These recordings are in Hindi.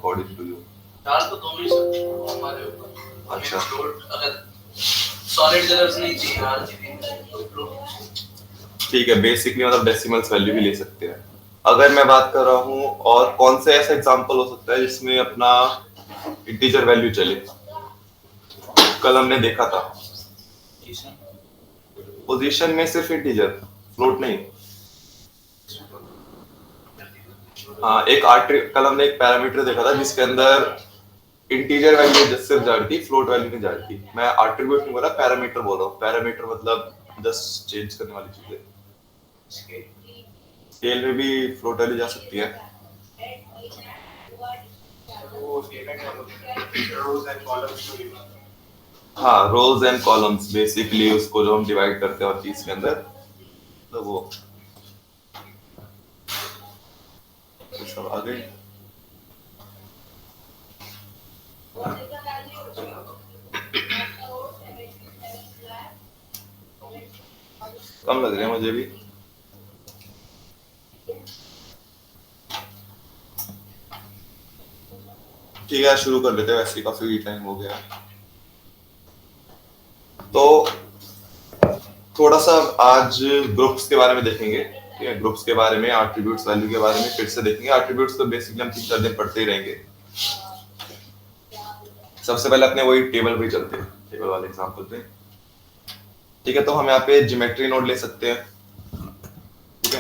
According to you? डाल तो दोनों ही सकते हैं हमारे ऊपर। अच्छा, फ्लोट अगर सॉलिड कलर्स नहीं चाहिए RGB ठीक है। बेसिकली मतलब डेसिमल्स वैल्यू भी ले सकते हैं। अगर मैं बात कर रहा हूँ और कौन सा ऐसा एग्जांपल हो सकता है जिसमें अपना इंटीजर वैल्यू चले? कल हमने देखा था पोजीशन में सिर्फ इंटीजर, फ्लोट नहीं। हाँ, कल हमने एक पैरामीटर देखा था जिसके अंदर इंटीजर वैल्यू जस्ट सिर्फ जा रही थी, फ्लोट वैल्यू नहीं जा रही थी। मैं एट्रीब्यूट नहीं बोल रहा, पैरामीटर बोल रहा हूँ। पैरामीटर मतलब जस्ट चेंज करने वाली चीजें। स्केल में भी फ्लोट वैल्यू जा सकती है। हाँ, रोज एंड कॉलम्स बेसिकली उसको जो हम डिवाइड करते हैं और चीज के अंदर, तो वो सब आ गई। कम लग रहे हैं मुझे भी। ठीक है, शुरू कर लेते हैं, वैसे ही काफी टाइम हो गया। तो थोड़ा सा आज ग्रुप्स के बारे में देखेंगे। ठीक है, ग्रुप्स के बारे में, एट्रीब्यूट्स वैल्यू के बारे में फिर से देखेंगे। एट्रीब्यूट्स तो बेसिकली हम 3-4 दिन पढ़ते ही रहेंगे। सबसे पहले अपने वही टेबल पे चलते हैं, टेबल वाले एग्जांपल पे। ठीक है, तो हम यहाँ पे ज्योमेट्री नोड ले सकते हैं। ठीक है,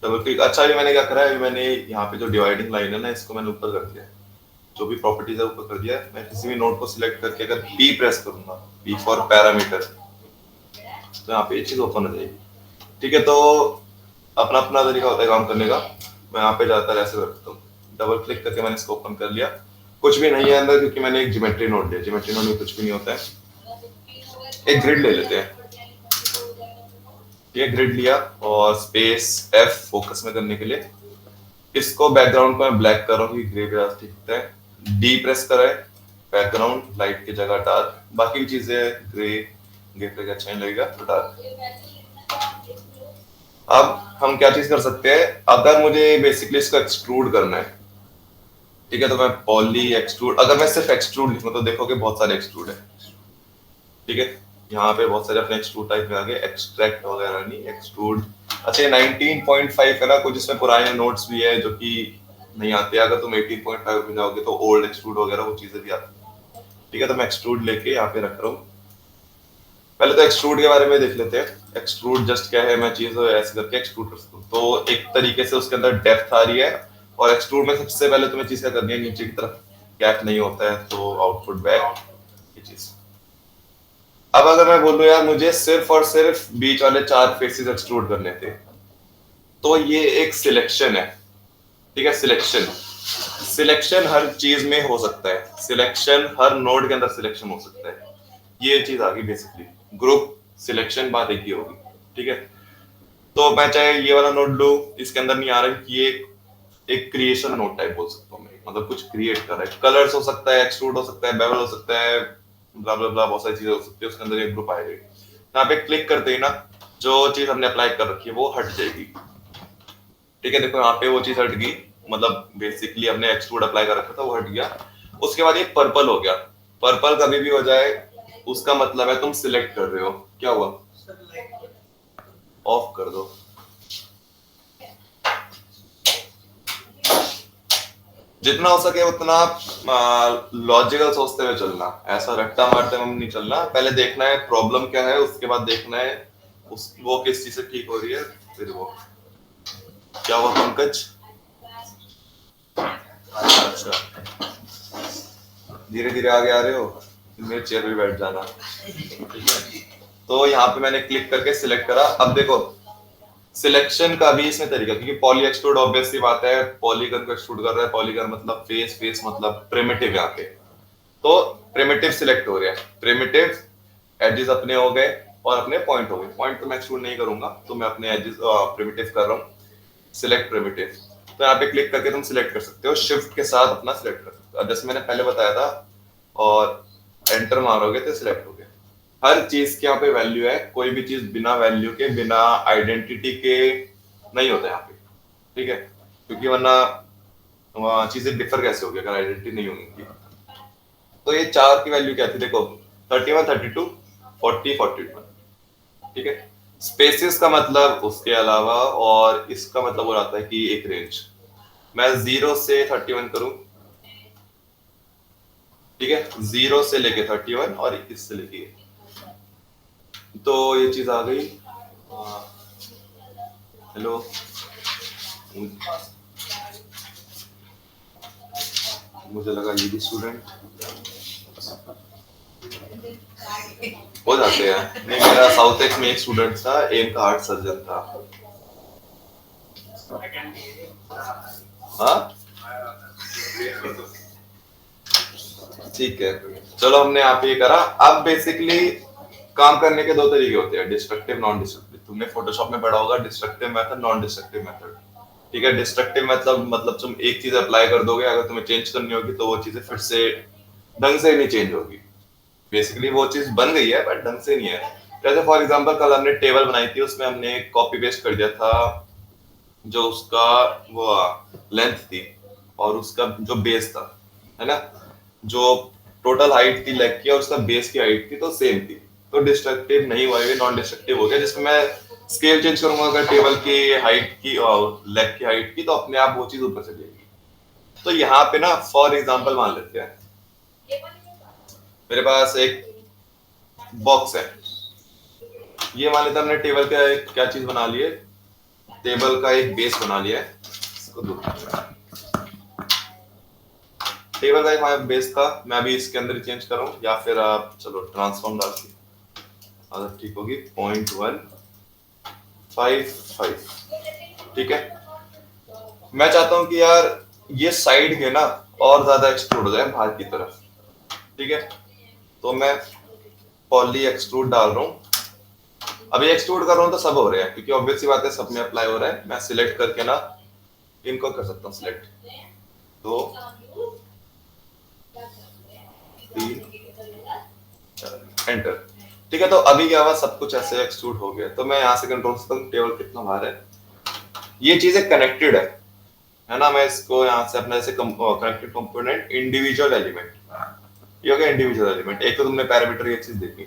डबल क्लिक। अच्छा, ये मैंने क्या करा है, मैंने यहाँ पे जो डिवाइडिंग लाइन है ना, इसको मैंने ऊपर कर दिया। जो भी प्रॉपर्टीज है ऊपर कर दिया। मैं किसी भी नोड को सिलेक्ट करके अगर P प्रेस करूंगा, P फॉर पैरामीटर, तो यहाँ पे ये चीज ओपन हो जाएगी। ठीक है, तो अपना अपना तरीका होता है काम करने का। मैं यहाँ पे ज्यादातर ऐसे करता हूँ, डबल क्लिक करके मैंने इसको ओपन कर लिया। कुछ भी नहीं है अंदर क्योंकि मैंने एक ज्योमेट्री नोड लिया। ज्योमेट्री नोड में कुछ भी नहीं होता है। एक ग्रिड ले लेते हैं। ये ग्रिड लिया और स्पेस F फोकस में करने के लिए। इसको बैकग्राउंड को मैं ब्लैक कर रहा हूँ कि ग्रे ग्रास दिखता है। D प्रेस करें, बैकग्राउंड लाइट की जगह डार्क, बाकी भी चीजें ग्रे, ग्रे पे अच्छा नहीं लगेगा तो डार्क। अब हम क्या चीज कर सकते हैं, अगर मुझे बेसिकली इसको एक्सट्रूड करना है, ठीक है, तो मैं पॉली एक्सट्रूड, अगर मैं सिर्फ एक्सट्रूड लिखूं तो देखोगे बहुत सारे एक्सट्रूड है। ठीक है, यहाँ पे बहुत सारे अपने एक्सट्रूड टाइप में आ गए, एक्सट्रैक्ट वगैरह नहीं, एक्सट्रूड। अच्छा, ये 19.5 है ना, कुछ इसमें पुराने नोट्स भी है जो कि नहीं आते। अगर तुम 18.5 में जाओगे तो ओल्ड एक्सट्रूड वगैरह वो चीजें भी आती। ठीक है, तो मैं एक्सट्रूड लेके यहाँ पे रख रहा हूँ। पहले तो एक्सट्रूड के बारे में देख लेते हैं। एक्सट्रूड जस्ट क्या है, मैं चीज ऐसे करके एक्सट्रूड कर सकता हूँ। तो एक तरीके से उसके अंदर डेप्थ आ रही है। और एक्सट्रूड में सबसे पहले तुम्हें चीज क्या करनी है, नीचे की तरफ गैप नहीं होता है तो आउटपुट बैक, ये चीज। अब अगर मैं बोलूं यार मुझे सिर्फ और सिर्फ बीच वाले 4 फेसेस एक्सट्रूड करने थे, तो ये एक सिलेक्शन है। ठीक है, सिलेक्शन, सिलेक्शन हर चीज में हो सकता है। सिलेक्शन हर नोड के अंदर सिलेक्शन हो सकता है। ये चीज आ गई बेसिकली। ग्रुप सिलेक्शन बात एक ही होगी। ठीक है, तो मैं चाहे ये वाला नोड लूं, इसके अंदर नहीं आ रहा कि ये एक क्रिएशन नोड टाइप बोल सकता हूँ मैं, मतलब कुछ क्रिएट कर रहा है। कलर्स हो सकता है, एक्सट्रूड हो सकता है, बेवल हो सकता है, ब्ला ब्ला ब्ला, बहुत सारी चीजें हो सकती है। उसके अंदर एक ग्रुप आएगा। यहाँ पे क्लिक करते ही ना जो चीज हमने अप्लाई कर रखी है वो हट जाएगी। ठीक है, देखो यहाँ पे वो चीज हट गई, मतलब बेसिकली हमने एक्सट्रूड अप्लाई कर रखा था वो हट गया। उसके बाद ये पर्पल हो गया। पर्पल कभी भी हो जाए उसका मतलब है तुम सिलेक्ट कर रहे हो। क्या हुआ, ऑफ कर दो। जितना हो सके उतना लॉजिकल सोचते हुए चलना, ऐसा रट्टा मारते हुए नहीं चलना। पहले देखना है प्रॉब्लम क्या है, उसके बाद देखना है वो किस चीज से ठीक हो रही है, फिर वो। क्या हुआ पंकज? अच्छा, धीरे धीरे आगे आ रहे हो, मेरे चेयर पे बैठ जाना। ठीक है, तो यहाँ पे मैंने क्लिक करके सिलेक्ट करा। अब देखो सिलेक्शन का भी इसमें तरीका, क्योंकि पॉली एक्सट्रूड ऑब्वियस सी बात है, पॉलीगन को एक्सट्रूड कर रहा है। पॉलीगन मतलब फेस, फेस मतलब प्रिमिटिव। यहाँ पे तो प्रिमिटिव सिलेक्ट हो रहा है। प्रिमिटिव एजेस अपने हो गए और अपने पॉइंट हो गए। पॉइंट तो मैं एक्सट्रूड नहीं करूंगा, तो मैं अपने एजेस प्रिमिटिव कर रहा हूँ। सिलेक्ट प्रिमिटिव, तो यहाँ पे क्लिक करके तुम सिलेक्ट कर सकते हो, शिफ्ट के साथ अपना सिलेक्ट कर सकते हो। अब जैसे मैंने पहले बताया था, और एंटर मारोगे तो सिलेक्ट हो गया। हर चीज के यहाँ पे वैल्यू है। कोई भी चीज बिना वैल्यू के, बिना आइडेंटिटी के नहीं होता यहाँ पे। ठीक है, क्योंकि वरना चीजें डिफर कैसे होगी अगर आइडेंटिटी नहीं होंगी। तो ये चार की वैल्यू क्या थी देखो, 31, 32, 40, 41। ठीक है, स्पेसिस का मतलब उसके अलावा, और इसका मतलब हो जाता है कि एक रेंज। मैं 0 से 31 करूं, ठीक है, 0 से लेके 31 और इससे लेके, तो ये चीज आ गई। हेलो, मुझे लगा ये भी स्टूडेंट हो जाते हैं। नहीं, मेरा साउथ एक्स में एक स्टूडेंट था, एम का हार्ट सर्जन था। हाँ ठीक है, चलो हमने यहाँ पे ये करा। अब बेसिकली काम करने के दो तरीके होते हैं, डिस्ट्रक्टिव, नॉन डिस्ट्रक्टिव। तुमने फोटोशॉप में पढ़ा होगा destructive method, non destructive method. ठीक है, डिस्ट्रक्टिव मतलब तुम एक चीज अप्लाई कर दोगे, अगर तुम्हें चेंज करनी होगी तो वो चीजें फिर से ढंग से नहीं चेंज होगी। बेसिकली वो चीज बन गई है बट ढंग से नहीं है। जैसे फॉर एग्जांपल कल हमने टेबल बनाई थी, उसमें हमने कॉपी पेस्ट कर दिया था जो उसका वो लेंथ थी और उसका जो बेस था, है ना, जो टोटल हाइट थी लेग की और उसका बेस की हाइट थी तो सेम थी। तो डिस्ट्रक्टिव नहीं हुआ, ये नॉन डिस्ट्रक्टिव हो गया, जिसमें मैं स्केल चेंज करूंगा अगर टेबल की हाइट की और लेग की हाइट की, तो अपने आप वो चीज ऊपर चली जाएगी। तो यहाँ पे ना फॉर एग्जांपल मान लेते हैं मेरे पास एक बॉक्स है, ये मान लेते हैं हमने टेबल का एक क्या चीज बना ली है, टेबल का एक बेस बना लिया है। इसको दो, टेबल का एक हमारा बेस था, मैं अभी इसके अंदर चेंज करूं या फिर आप चलो ट्रांसफॉर्म डाल के आदत ठीक होगी, 0.155। ठीक है, मैं चाहता हूं कि यार ये साइड के ना और ज्यादा एक्सट्रूड हो जाए बाहर की तरफ। ठीक है, तो मैं पॉली एक्सट्रूड डाल रहा हूँ। अभी एक्सट्रूड कर रहा हूँ तो सब हो रहे हैं क्योंकि ऑब्वियस सी बात है सब में अप्लाई हो रहा है। मैं सिलेक्ट करके ना इनको कर सकता हूँ सिलेक्ट, तो 3 एंटर। ठीक है, तो अभी क्या हुआ, सब कुछ ऐसे एक्सट्रूड हो गया। तो मैं यहाँ से कंट्रोल करता हूँ टेबल कितना बाहर है, ये चीजें कनेक्टेड है ना। मैं इसको यहाँ से अपने जैसे कनेक्टेड कंपोनेंट इंडिविजुअल एलिमेंट, ये हो गया इंडिविजुअल एलिमेंट। एक तो तुमने पैरामीटर ये चीज देखी,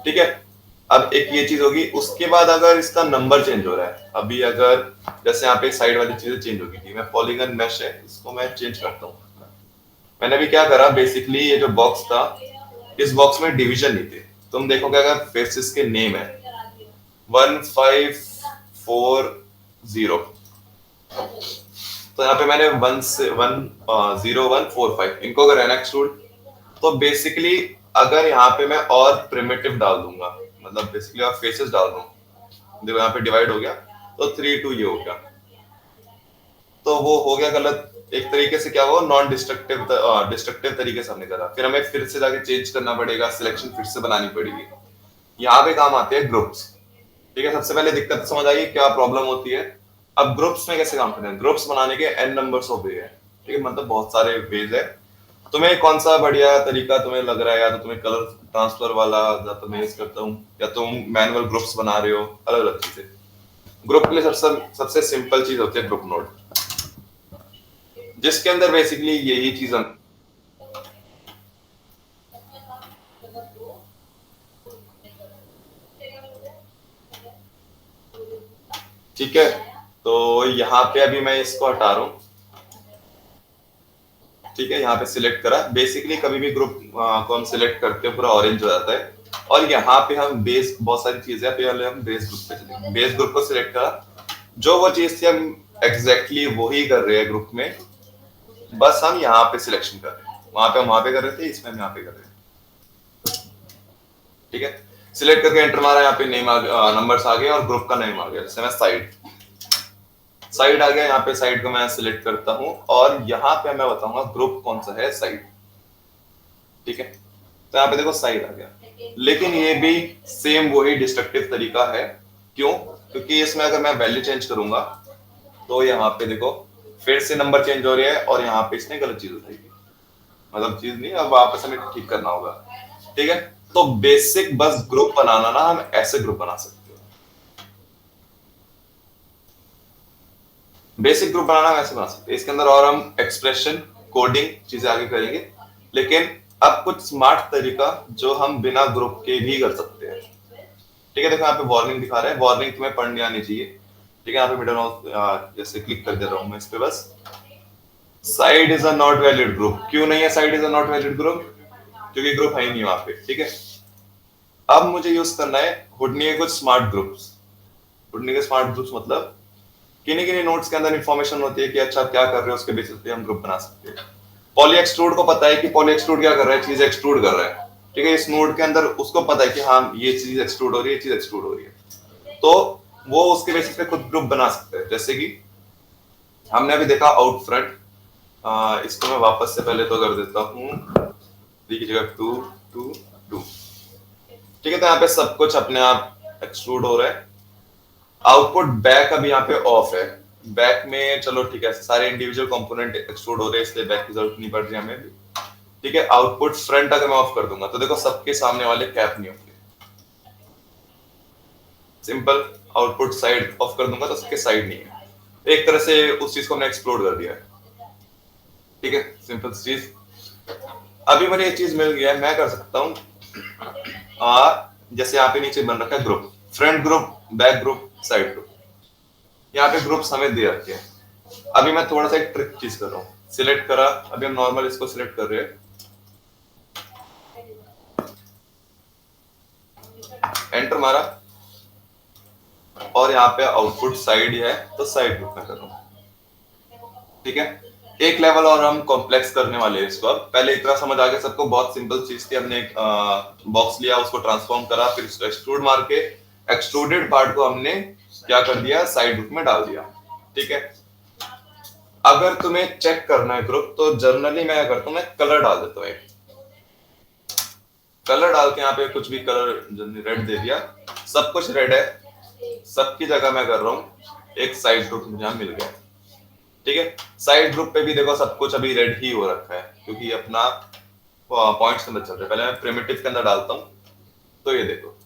ठीक है। अब एक ये चीज होगी, उसके बाद अगर इसका नंबर चेंज हो रहा है, अभी अगर जैसे यहाँ पे साइड वाली चीजें चेंज होगी थी, मैं पॉलीगन मैश है इसको मैं चेंज करता हूँ। मैंने भी क्या करा, बेसिकली ये जो बॉक्स था इस बॉक्स में डिवीजन नहीं थे। तुम देखोगे अगर फेसेस के नेम है 1540, तो यहाँ पे मैंने 10145 इनको अगर एक्सट्रूड, तो बेसिकली अगर यहाँ पे मैं और प्रिमिटिव डाल दूंगा, मतलब बेसिकली और फेसेस डाल दूं, देखो यहाँ पे डिवाइड हो गया तो 3 2 ये हो गया, तो वो हो गया गलत एक तरीके से। क्या हुआ, नॉन डिस्ट्रक्टिव डिस्ट्रक्टिव तरीके से हमने करा, फिर हमें फिर से जाके चेंज करना पड़ेगा, सिलेक्शन फिर से बनानी पड़ेगी। यहाँ पे काम आते हैं ग्रुप्स। ठीक है, सबसे पहले दिक्कत समझ आई क्या प्रॉब्लम होती है। अब ग्रुप्स में कैसे काम करते हैं, ग्रुप्स बनाने के n नंबर्स ऑफ वे है। ठीक है, मतलब बहुत सारे वेज है। तुम्हें कौन सा बढ़िया तरीका तुम्हें लग रहा है, या तो तुम्हें कलर ट्रांसफर वाला, या तो मैं यूज करता हूँ, या तुम मैनुअल ग्रुप्स बना रहे हो, अलग अलग चीजें। ग्रुप के लिए सबसे सबसे सिंपल चीज होती है ग्रुप नोड, जिसके अंदर बेसिकली यही चीज ठीक है। तो यहाँ पे अभी मैं इसको हटा रहा हूँ। ठीक है, यहाँ पे सिलेक्ट करा, बेसिकली कभी भी ग्रुप को हम सिलेक्ट करते हैं पूरा ऑरेंज हो जाता है। और यहाँ पे हम बेस, बहुत सारी चीजें पहले हम बेस ग्रुप पे चलेंगे। बेस ग्रुप को सिलेक्ट करा, जो वो चीज थी हम एग्जैक्टली वही कर रहे हैं ग्रुप में, बस हम यहाँ पे सिलेक्शन कर रहे हैं। वहां पे हम वहां पे कर रहे थे, इसमें हम यहाँ पे कर रहे हैं। ठीक है, सिलेक्ट करके एंटर मारा, यहाँ पे नेम नंबर्स आ गए और ग्रुप का नेम आ गया। जैसे मैं साइड आ गया, यहाँ पे साइड को मैं सिलेक्ट करता हूँ और यहाँ पे मैं बताऊंगा ग्रुप कौन सा है, साइड। ठीक है, तो यहाँ पे देखो साइड आ गया, लेकिन ये भी सेम वही डिस्ट्रक्टिव तरीका है। क्यों, क्योंकि इसमें अगर मैं वैल्यू चेंज करूंगा तो यहाँ पे देखो फिर से नंबर चेंज हो रही है और यहाँ पे इसने गलत चीज हो जाएगी, मतलब चीज नहीं, अब वापस हमें ठीक करना होगा। ठीक है, तो बेसिक बस ग्रुप बनाना ना, हम ऐसे ग्रुप बना सकते हैं। बेसिक ग्रुप बनाना वैसे बना सकते हैं, इसके अंदर और हम एक्सप्रेशन कोडिंग चीजें आगे करेंगे, लेकिन अब कुछ स्मार्ट तरीका जो हम बिना ग्रुप के भी कर सकते हैं। ठीक है, देखो यहाँ पे वार्निंग दिखा रहा है, वार्निंग तुम्हें पढ़नी आनी चाहिए। ठीक है, यहाँ पे मिडल माउस जैसे क्लिक कर दे रहा हूँ मैं इस पे बस। Side is a not valid group, क्यों नहीं है side is a not valid group? क्योंकि ग्रुप है ही नहीं वहां पे। ठीक है, अब मुझे यूज करना है हुडनी के कुछ स्मार्ट ग्रुप्स। हुडनी के स्मार्ट ग्रुप्स मतलब किन्हीं किन्हीं नोट्स के अंदर इंफॉर्मेशन होती है कि अच्छा आप क्या कर रहे हो, उसके बेसिस पे हम ग्रुप बना सकते हैं। पॉली एक्सट्रूड को पता है कि पॉली एक्सट्रूड क्या कर रहा है, चीज एक्सट्रूड कर रहा है। ठीक है, इस नोड के अंदर उसको पता है कि हाँ ये चीज एक्सट्रूड हो रही है, ये चीज एक्सट्रूड हो रही है, तो वो उसके बेसिस पे खुद ग्रुप बना सकते हैं। जैसे कि हमने अभी देखा आउट फ्रंट, इसको मैं वापस से पहले तो कर देता हूँ, थ्री की जगह टू, टू, टू। ठीक है, तो यहाँ पे सब कुछ अपने आप एक्सट्रूड हो रहा है। आउटपुट बैक अब यहाँ पे ऑफ है, बैक में चलो ठीक है सारे इंडिविजुअल कंपोनेंट एक्सट्रूड हो रहे हैं, इसलिए बैक की जरूरत नहीं पड़ रही हमें भी। ठीक है, आउटपुट फ्रंट अगर मैं ऑफ कर दूंगा तो देखो सबके सामने वाले कैप नहीं होंगे। सिंपल, आउटपुट साइड ऑफ कर दूंगा तो सबके साइड नहीं है। एक तरह से उस चीज को हमने एक्सप्लोर कर दिया है। ठीक है, सिंपल चीज। अभी मुझे ये चीज मिल गया है, मैं कर सकता हूँ जैसे यहाँ पे नीचे बन रखा है group, front group, back group, side group. यहाँ पे ग्रुप समेत दे रखे हैं। अभी मैं थोड़ा सा एक ट्रिक चीज कर रहा हूँ, सिलेक्ट करा, अभी हम नॉर्मल इसको सिलेक्ट कर रहे हैं, एंटर मारा, और यहाँ पे आउटपुट साइड है तो साइड ग्रुप में कर रहा हूँ। ठीक है, एक लेवल और हम कॉम्प्लेक्स करने वाले हैं इसको। अब पहले इतना समझ आ गया सबको, बहुत सिंपल चीज थी, हमने एक बॉक्स लिया, उसको ट्रांसफॉर्म करा, फिर उसको एक्सट्रूड मार के एक्सट्रूडेड पार्ट को हमने क्या कर दिया, साइड ग्रुप में डाल दिया। ठीक है, अगर तुम्हें चेक करना है ग्रुप तो जनरली मैं क्या करता हूँ, मैं कलर डाल देता हूँ, कलर डाल के यहाँ पे कुछ भी कलर रेड दे दिया, सब कुछ रेड है, सबकी जगह मैं कर रहा हूँ एक साइड ग्रुप मुझे मिल गया। ठीक है, साइड ग्रुप पे भी देखो सब कुछ अभी रेड ही हो रखा है, क्योंकि अपना पॉइंट्स के अंदर चल रहा है। पहले मैं प्रिमिटिव के अंदर डालता हूँ, तो ये देखो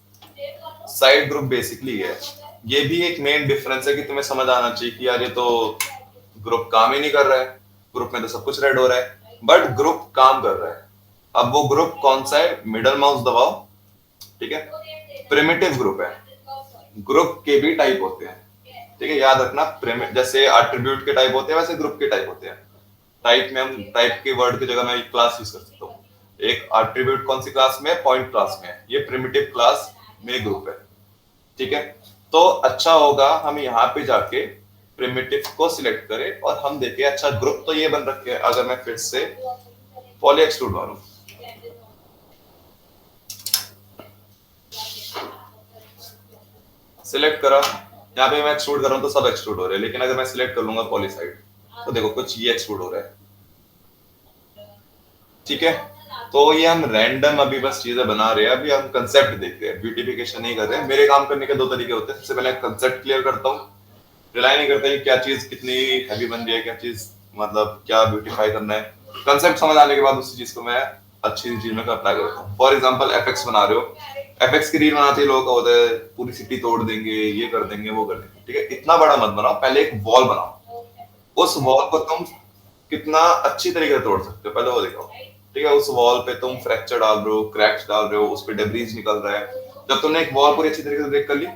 साइड ग्रुप बेसिकली है। ये भी एक मेन डिफरेंस है कि तुम्हें समझ आना चाहिए कि यार ये तो ग्रुप काम ही नहीं कर रहा है, ग्रुप में तो सब कुछ रेड हो रहा है, बट ग्रुप काम कर रहा है। अब वो ग्रुप कौन सा है, मिडल माउस दबाओ। ठीक है, प्रिमिटिव ग्रुप है। ग्रुप के भी टाइप होते हैं, ठीक है, याद रखना, जैसे एट्रीब्यूट के टाइप होते हैं वैसे ग्रुप के टाइप होते हैं। टाइप में हम टाइप के वर्ड की जगह मैं क्लास यूज कर सकता हूँ। एक एट्रीब्यूट कौन सी क्लास में है, पॉइंट क्लास में है, ये प्रिमिटिव क्लास में ग्रुप है। ठीक है, तो अच्छा होगा हम यहाँ पे जाके प्रिमिटिव को सिलेक्ट करें और हम देखें अच्छा ग्रुप तो ये बन रखे हैं। अगर मैं फिर से पॉली एक्सट्रूड मारूं, सिलेक्ट करा, यहाँ पे मैं एक्सट्रूड कर रहा हूँ तो सब एक्सट्रूड हो रहे हैं, लेकिन अगर मैं सिलेक्ट कर लूंगा पॉली साइड तो देखो कुछ ये एक्सट्रूड हो रहा है। ठीक है, तो ये हम रैंडम अभी बस चीजें बना रहे हैं, अभी हम कंसेप्ट देख रहे हैं, ब्यूटिफिकेशन नहीं कर रहे हैं। मेरे काम करने के दो तरीके होते हैं, सबसे पहले कंसेप्ट क्लियर करता हूँ, रिलाई नहीं करता कि क्या चीज कितनी हैवी बन रही है, क्या चीज मतलब क्या ब्यूटीफाई करना है। कंसेप्ट समझ आने के बाद उसी चीज को मैं अच्छी चीज में अप्लाई करता हूँ। फॉर एग्जांपल एफएक्स बना रहे हो, एफएक्स की रील बनाते ही लोग का होता है पूरी सिटी तोड़ देंगे, ये कर देंगे, वो कर देंगे। ठीक है, इतना बड़ा मत बनाओ, पहले एक वॉल बनाओ, उस वॉल को तुम कितना अच्छी तरीके से तोड़ सकते हो पहले वो दिखाओ। ठीक है, उस वॉल पे तुम फ्रैक्चर डाल रहे हो, क्रैक्स डाल रहे हो, उस पे डेब्रीज निकल रहा है। जब तुमने एक वॉल पूरी अच्छी तरीके से ब्रेक कर ली,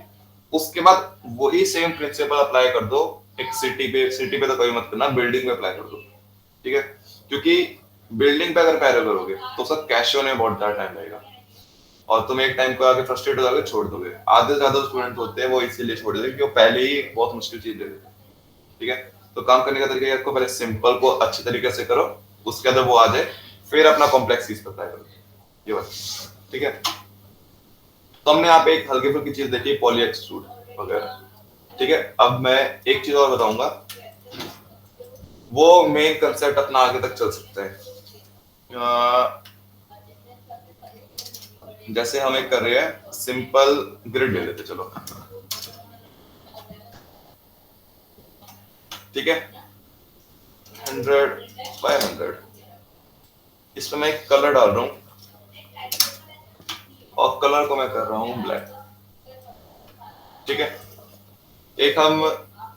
उसके बाद वही सेम प्रिंसिपल अप्लाई कर दो एक सिटी पे। सिटी पे तो कभी मत करना, बिल्डिंग पे अप्लाई कर दो। ठीक है, क्योंकि बिल्डिंग पे अगर पैरल करोगे तो उसका कैश होने में बहुत ज्यादा टाइम लगेगा और तुम एक टाइम को आके फ्रस्ट्रेट हो जाओगे, छोड़ दोगे। आधे से ज्यादा स्टूडेंट होते हैं वो इसीलिए छोड़ देते हैं क्योंकि वो पहले ही बहुत मुश्किल चीज ले लेते हैं। ठीक है, तो काम करने का तरीका आपको पहले सिंपल को अच्छी तरीके से करो, उसके अंदर वो आ जाए, फिर अपना कॉम्प्लेक्स चीज पर अप्लाई करो, ये बात। ठीक है, तो हमने यहाँ पे एक हल्की फुल्की चीज देखी, पॉली एक्सट्रूड वगैरह। ठीक है, अब मैं एक चीज और बताऊंगा, वो मेन कंसेप्ट अपना आगे तक चल सकता है। जैसे हम एक कर रहे हैं सिंपल ग्रिड ले लेते चलो। ठीक है, 100 by 100, इसमें मैं एक कलर डाल रहा हूँ और कलर को मैं कर रहा हूँ ब्लैक। ठीक है, एक हम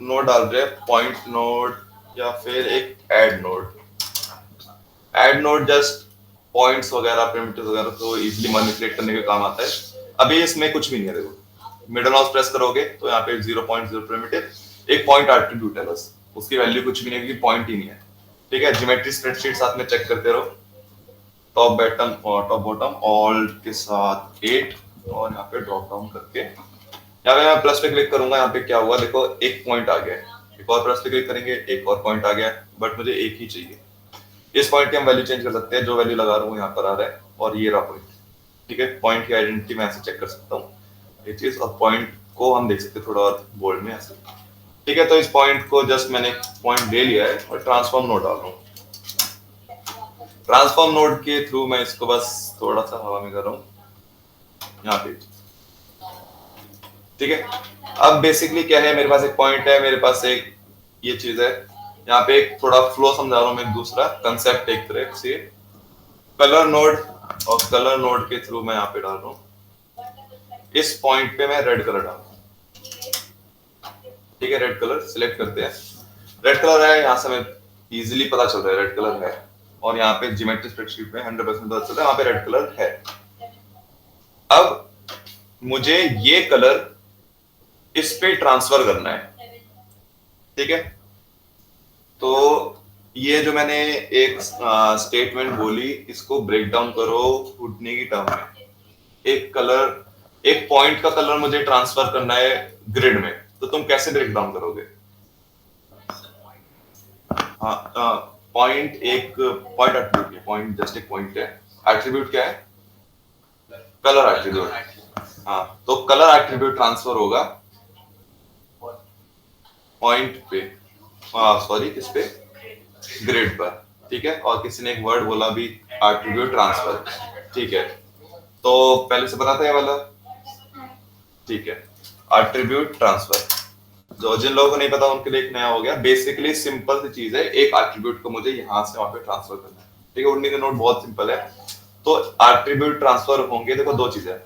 नोड डाल रहे हैं, पॉइंट नोड या फिर एक add node. Add node just points वगैरह प्रिमिटिव्स वगैरह को इजीली मैनिपुलेट करने के काम आता है। अभी इसमें कुछ भी नहीं है, देखो मिडल माउस प्रेस करोगे तो यहाँ पे 0.0 प्रिमिटिव, एक पॉइंट एट्रीब्यूट है बस, उसकी वैल्यू कुछ भी नहीं है क्योंकि पॉइंट ही नहीं है। ठीक है, ज्योमेट्री स्प्रेडशीट साथ में चेक करते रहो, टॉप बॉटम और टॉप बॉटम ऑल्ट के साथ 8 और यहाँ पे ड्रॉप डाउन करके यहाँ पे मैं प्लस पे क्लिक करूंगा, यहाँ पे क्या हुआ देखो, एक पॉइंट आ गया है। एक और प्लस पे क्लिक करेंगे, एक और पॉइंट आ गया, बट मुझे एक ही चाहिए। इस पॉइंट की हम वैल्यू चेंज कर सकते हैं, जो वैल्यू लगा रहा हूँ यहाँ पर आ रहा है और ये रहा पॉइंट। ठीक है, पॉइंट की आइडेंटिटी मैं ऐसे चेक कर सकता हूँ ये चीज, और पॉइंट को हम देख सकते हैं थोड़ा और बोल्ड में ऐसे। ठीक है, तो इस पॉइंट को जस्ट मैंने पॉइंट ले लिया है और ट्रांसफॉर्म नोड डाल रहा हूँ। ट्रांसफॉर्म नोड के थ्रू मैं इसको बस थोड़ा सा हवा में कर रहा हूँ यहाँ पे। ठीक है, अब बेसिकली क्या है, मेरे पास एक पॉइंट है, मेरे पास एक ये चीज है, यहाँ पे एक थोड़ा फ्लो समझा रहा हूँ मैं, दूसरा कंसेप्ट एक तरह से कलर नोड, और कलर नोड के थ्रू मैं यहाँ पे डाल रहा हूँ। इस पॉइंट पे मैं रेड कलर डाल रहा हूँ। ठीक है, रेड कलर सिलेक्ट करते हैं, रेड कलर है, यहाँ से हमें इजीली पता चल रहा है रेड कलर है, और यहाँ पे ज्योमेट्री स्प्रेडशीट में 100% पता चलता है वहां पे रेड कलर है। अब मुझे ये कलर इस पे ट्रांसफर करना है। ठीक है, तो ये जो मैंने एक स्टेटमेंट बोली, इसको ब्रेक डाउन करो फुटने की टर्म में। एक कलर, एक पॉइंट का कलर मुझे ट्रांसफर करना है ग्रिड में, तो तुम कैसे ब्रेक डाउन करोगे? हाँ, पॉइंट एक पॉइंट एट्रीब्यूट है, पॉइंट जस्ट एक पॉइंट है, एट्रीब्यूट क्या है? Colour attribute. हाँ, तो कलर एट्रीब्यूट ट्रांसफर होगा पॉइंट पे, सॉरी किस पे, ग्रिड पर। ठीक है, और किसी ने एक वर्ड बोला भी, एट्रीब्यूट ट्रांसफर। ठीक है, तो पहले से पता था ये वाला। ठीक है, एट्रीब्यूट ट्रांसफर, जो जिन लोगों को नहीं पता उनके लिए एक नया हो गया। बेसिकली सिंपल सी चीज है, एक एट्रीब्यूट को मुझे यहाँ से वहां पे ट्रांसफर करना है। ठीक है, उड़ने का नोट बहुत सिंपल है। तो एट्रीब्यूट ट्रांसफर होंगे, देखो दो चीजें,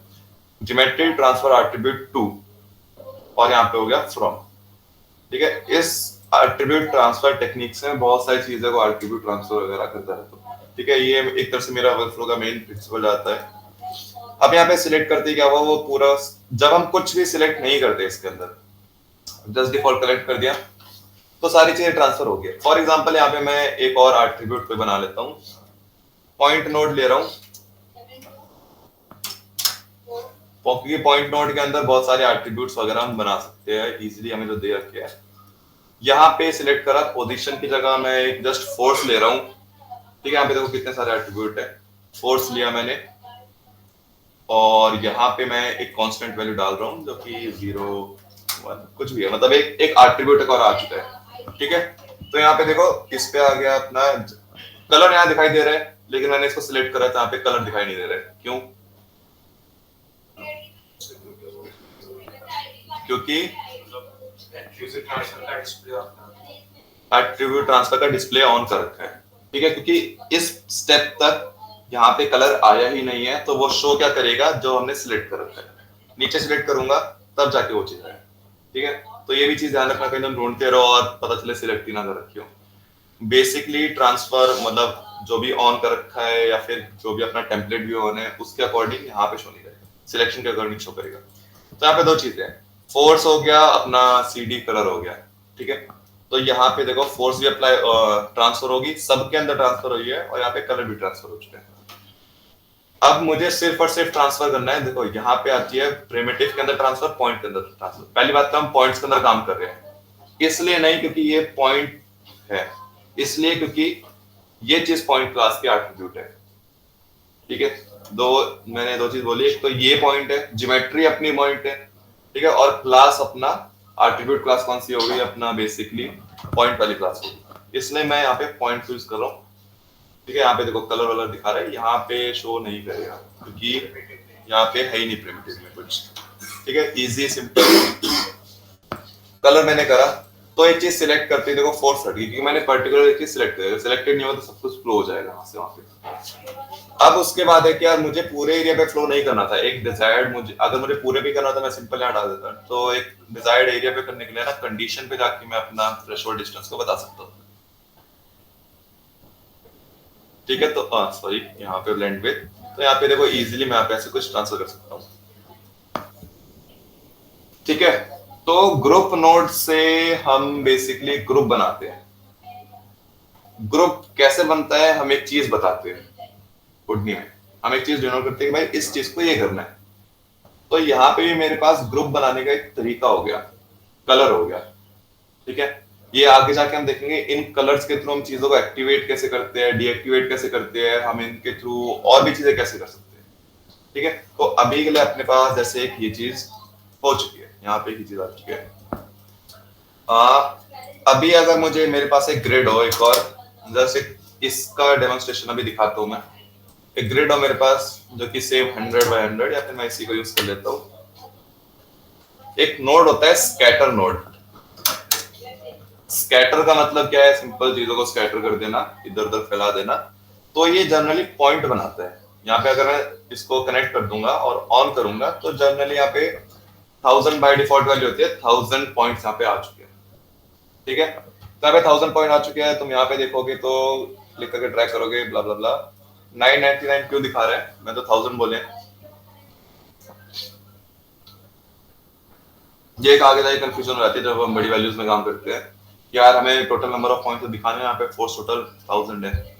ज्योमेट्री ट्रांसफर एट्रीब्यूट टू, और यहाँ पे हो गया फ्रॉम। ठीक है, इस एट्रीब्यूट ट्रांसफर टेक्निक्स में बहुत सारी चीजें को एट्रीब्यूट ट्रांसफर वगैरह करता है। तो ठीक है, ये एक तरह से मेरा वर्कफ्लो का मेन प्रिंसिपल जाता है। अब यहाँ पे सिलेक्ट करते क्या हुआ, वो पूरा, जब हम कुछ भी सिलेक्ट नहीं करते इसके अंदर, जस्ट डिफॉल्ट कलेक्ट कर दिया तो सारी चीजें ट्रांसफर हो गई। फॉर एग्जांपल यहाँ पे मैं एक और एट्रीब्यूट पे बना लेता हूँ, पॉइंट नोड ले रहा हूँ, क्योंकि पॉइंट नोड के अंदर बहुत सारे एट्रीब्यूट्स वगैरह हम बना सकते हैं इजीली, हमें जो दे रखे हैं। यहाँ पे सिलेक्ट करा, पोजीशन की जगह मैं एक जस्ट फोर्स ले रहा हूँ। ठीक है, यहाँ पे देखो कितने सारे एट्रीब्यूट है, फोर्स लिया मैंने, और यहाँ पे मैं एक कांस्टेंट वैल्यू डाल रहा हूँ जो कि 0 1 कुछ भी है, मतलब एक एट्रीब्यूट एक और आ चुका है। ठीक है, तो यहाँ पे देखो इस पे आ गया अपना कलर, यहाँ दिखाई दे रहा है, लेकिन मैंने इसको सिलेक्ट करा तो यहाँ पे कलर दिखाई नहीं दे रहा है। क्यों? क्योंकि एट्रीब्यूट ट्रांसफर का डिस्प्ले ऑन कर रखा है। ठीक है, क्योंकि इस स्टेप तक यहाँ पे कलर आया ही नहीं है, तो वो शो क्या करेगा, जो हमने सिलेक्ट कर रखा है। नीचे सिलेक्ट करूंगा तब जाके वो चीज है। ठीक है, तो ये भी चीज ध्यान रखना, कहीं तुम ढूंढते रहो और पता चले सिलेक्ट ही ना कर रखी हो। बेसिकली ट्रांसफर मतलब जो भी ऑन कर रखा है या फिर जो भी अपना टेम्पलेट भी ऑन है, उसके अकॉर्डिंग यहाँ पे शो नहीं करेगा, सिलेक्शन के अकॉर्डिंग शो करेगा। तो यहाँ पे दो चीजें हैं, फोर्स हो गया, अपना CD कलर हो गया। ठीक है, तो यहाँ पे देखो फोर्स भी अप्लाई ट्रांसफर होगी, सबके अंदर ट्रांसफर हुई है, और यहाँ पे कलर भी ट्रांसफर हो चुका है। अब मुझे सिर्फ और सिर्फ ट्रांसफर करना है, देखो यहाँ पे आती है प्रिमिटिव के अंदर ट्रांसफर, पॉइंट के अंदर ट्रांसफर। पहली बात तो हम पॉइंट्स के अंदर काम कर रहे हैं, इसलिए नहीं क्योंकि ये पॉइंट है, इसलिए क्योंकि ये चीज पॉइंट क्लास की एट्रीब्यूट है। ठीक है, मैंने दो चीज बोली, एक तो ये पॉइंट है, ज्योमेट्री अपनी पॉइंट है। ठीक है, और क्लास अपना एट्रीब्यूट क्लास कौन सी होगी, अपना बेसिकली पॉइंट वाली क्लास होगी, इसलिए मैं यहाँ पे पॉइंट यूज कर रहा हूँ। ठीक है, यहाँ पे देखो कलर वाला दिखा रहा है, यहाँ पे शो नहीं करेगा क्योंकि यहाँ पे है ही नहीं प्रिमिटिव में कुछ। ठीक है, इजी सिंपल कलर मैंने करा, तो एक चीज सिलेक्ट करते ही देखो फोर्स हट गई, क्योंकि मैंने पर्टिकुलर एक चीज सिलेक्ट किया, सिलेक्टेड नहीं हो तो सब कुछ फ्लो हो जाएगा वहां से वहां पे। अब उसके बाद है कि यार मुझे पूरे एरिया पे फ्लो नहीं करना था, एक डिजायर्ड, मुझे अगर मुझे पूरे भी करना था मैं सिंपल यहाँ डाल देता, तो एक डिजायर्ड एरिया पे करने के लिए ना कंडीशन पे जाके मैं अपना थ्रेशोल्ड डिस्टेंस को बता सकता हूँ। ठीक है, तो सॉरी यहाँ पे ब्लेंड विद, तो यहाँ पे देखो इजीली मैं यहाँ पे ऐसे कुछ ट्रांसफर कर सकता हूँ। ठीक है, तो ग्रुप नोड से हम बेसिकली ग्रुप बनाते हैं। ग्रुप कैसे बनता है, हम एक चीज बताते हैं कुडनी में, हम एक चीज डिनोट करते हैं कि भाई इस चीज को ये करना है। तो यहाँ पे भी मेरे पास ग्रुप बनाने का एक तरीका हो गया, कलर हो गया। ठीक है, ये आगे जाके हम देखेंगे इन कलर्स के थ्रू हम चीजों को एक्टिवेट कैसे करते हैं, डीएक्टिवेट कैसे करते हैं, हम इनके थ्रू और भी चीजें कैसे कर सकते हैं। ठीक है, तो अभी के लिए अपने पास जैसे एक ये चीज हो चुकी है, यहाँ पे एक चीज आ चुकी है। अभी अगर मुझे मेरे पास एक ग्रिड हो, एक और जैसे इसका डेमोन्स्ट्रेशन अभी दिखाता हूँ मैं। एक ग्रिड हो मेरे पास जो कि सेम 100 बाय 100, या फिर मैं इसी को यूज कर लेता हूँ। एक नोड होता है स्कैटर नोड। स्कैटर का मतलब क्या है, सिंपल चीजों को स्कैटर कर देना, इधर उधर फैला देना। तो ये जनरली पॉइंट बनाता है। यहाँ पे अगर मैं इसको कनेक्ट कर दूंगा और ऑन करूंगा तो जनरली यहाँ पे 1000 बाय डिफॉल्ट वैल्यू होती है, 1000 पॉइंट्स यहाँ पे आ चुके हैं। ठीक है, तो यहाँ पे 1000 पॉइंट आ चुके हैं। तुम यहाँ पे देखोगे तो क्लिक करके ट्रैक करोगे, ब्ला ब्ला ब्ला 999 क्यों दिखा रहा है, मैं तो 1000 बोले। ये एक आगे जाके कंफ्यूजन हो जाती है जब हम बड़ी वैल्यूज में काम करते हैं, यार हमें टोटल नंबर ऑफ पॉइंट्स तो दिखाने हैं, यहाँ पे फोर्स टोटल 1000 है।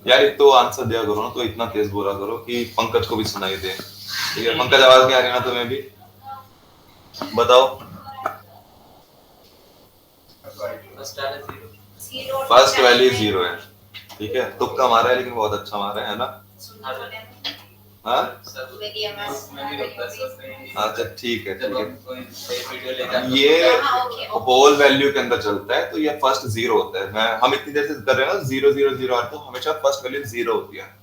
यार एक तो आंसर दिया करो ना, तो इतना तेज बोला करो कि पंकज को भी सुनाई दे। ठीक है, पंकज आवाज नहीं आ रही ना तुम्हें भी, बताओ। फर्स्ट वैल्यू 0 है। ठीक है, तुक्का मारा है लेकिन बहुत अच्छा मारा है ना। हाँ अच्छा ठीक है, ये होल वैल्यू के अंदर चलता है, तो ये फर्स्ट 0 होता है। मैं हम इतनी देर से कर रहे हैं ना 0 0 0 आ, तो हमेशा फर्स्ट वैल्यू 0 होती है।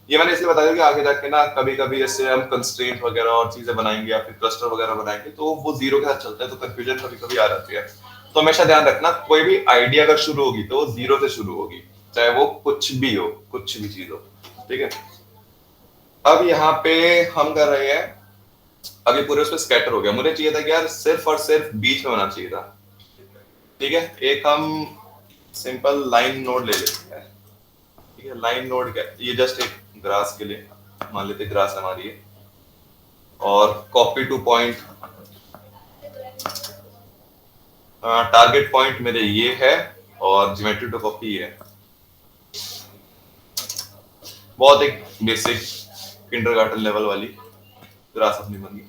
ये मैंने इसलिए बताया कि आगे जाके ना कभी कभी जैसे हम कंस्ट्रेंट वगैरह और चीजें बनाएंगे या फिर क्लस्टर वगैरह बनाएंगे तो वो 0 के साथ चलता है, तो कंफ्यूजन कभी कभी आ जाती है। तो हमेशा ध्यान रखना, कोई भी आइडिया अगर शुरू होगी तो 0 से शुरू होगी, चाहे वो कुछ भी हो, कुछ भी चीज हो। ठीक है, अब यहाँ पे हम कर रहे हैं, अभी पूरे उस पे स्कैटर हो गया। मुझे चाहिए था कि यार सिर्फ और सिर्फ बीच में होना चाहिए था। ठीक है, एक हम सिंपल लाइन नोड ले लेते हैं। ठीक है, लाइन नोड क्या, ये जस्ट एक ग्रास के लिए मान लेते, ग्रास हमारी है और copy two point, target point मेरे ये है और ज्योमेट्री टू कॉपी ये है। बहुत एक बेसिक किंडरगार्टन लेवल वाली ग्रास अपनी बन गई।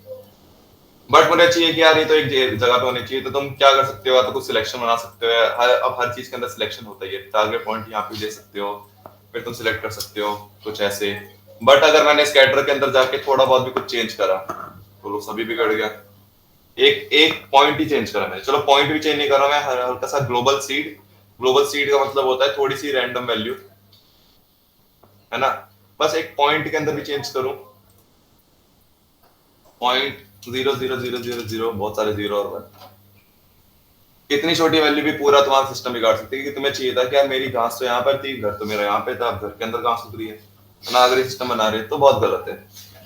बट मुझे चाहिए कि यार ये तो एक जगह पे होनी चाहिए, तो तुम क्या कर सकते हो, तो कुछ सिलेक्शन बना सकते हो। अब हर चीज के अंदर सिलेक्शन होता है, टारगेट पॉइंट यहाँ पे दे सकते हो, फिर तुम सिलेक्ट कर सकते हो कुछ ऐसे। बट अगर मैंने स्कैटर के अंदर जाके थोड़ा बहुत भी कुछ चेंज करा तो वो सभी बिगड़ गया। एक एक पॉइंट ही चेंज करा मैंने, चलो पॉइंट भी चेंज नहीं करा मैं, हल्का सा ग्लोबल सीड। ग्लोबल सीड का मतलब होता है थोड़ी सी रैंडम वैल्यू, है ना। बस एक पॉइंट के अंदर भी चेंज करूं, पॉइंट 0 0 0 0 0, बहुत सारे 0 और 1। इतनी छोटी वैल्यू भी पूरा तुम्हारा सिस्टम बिगाड़ सकती है। कि तुम्हें चाहिए था कि यार मेरी घास तो यहाँ पर थी, घर तो मेरा यहाँ पे था, घर के अंदर घास उतरी है ना, अगर सिस्टम बना रहे तो बहुत गलत है।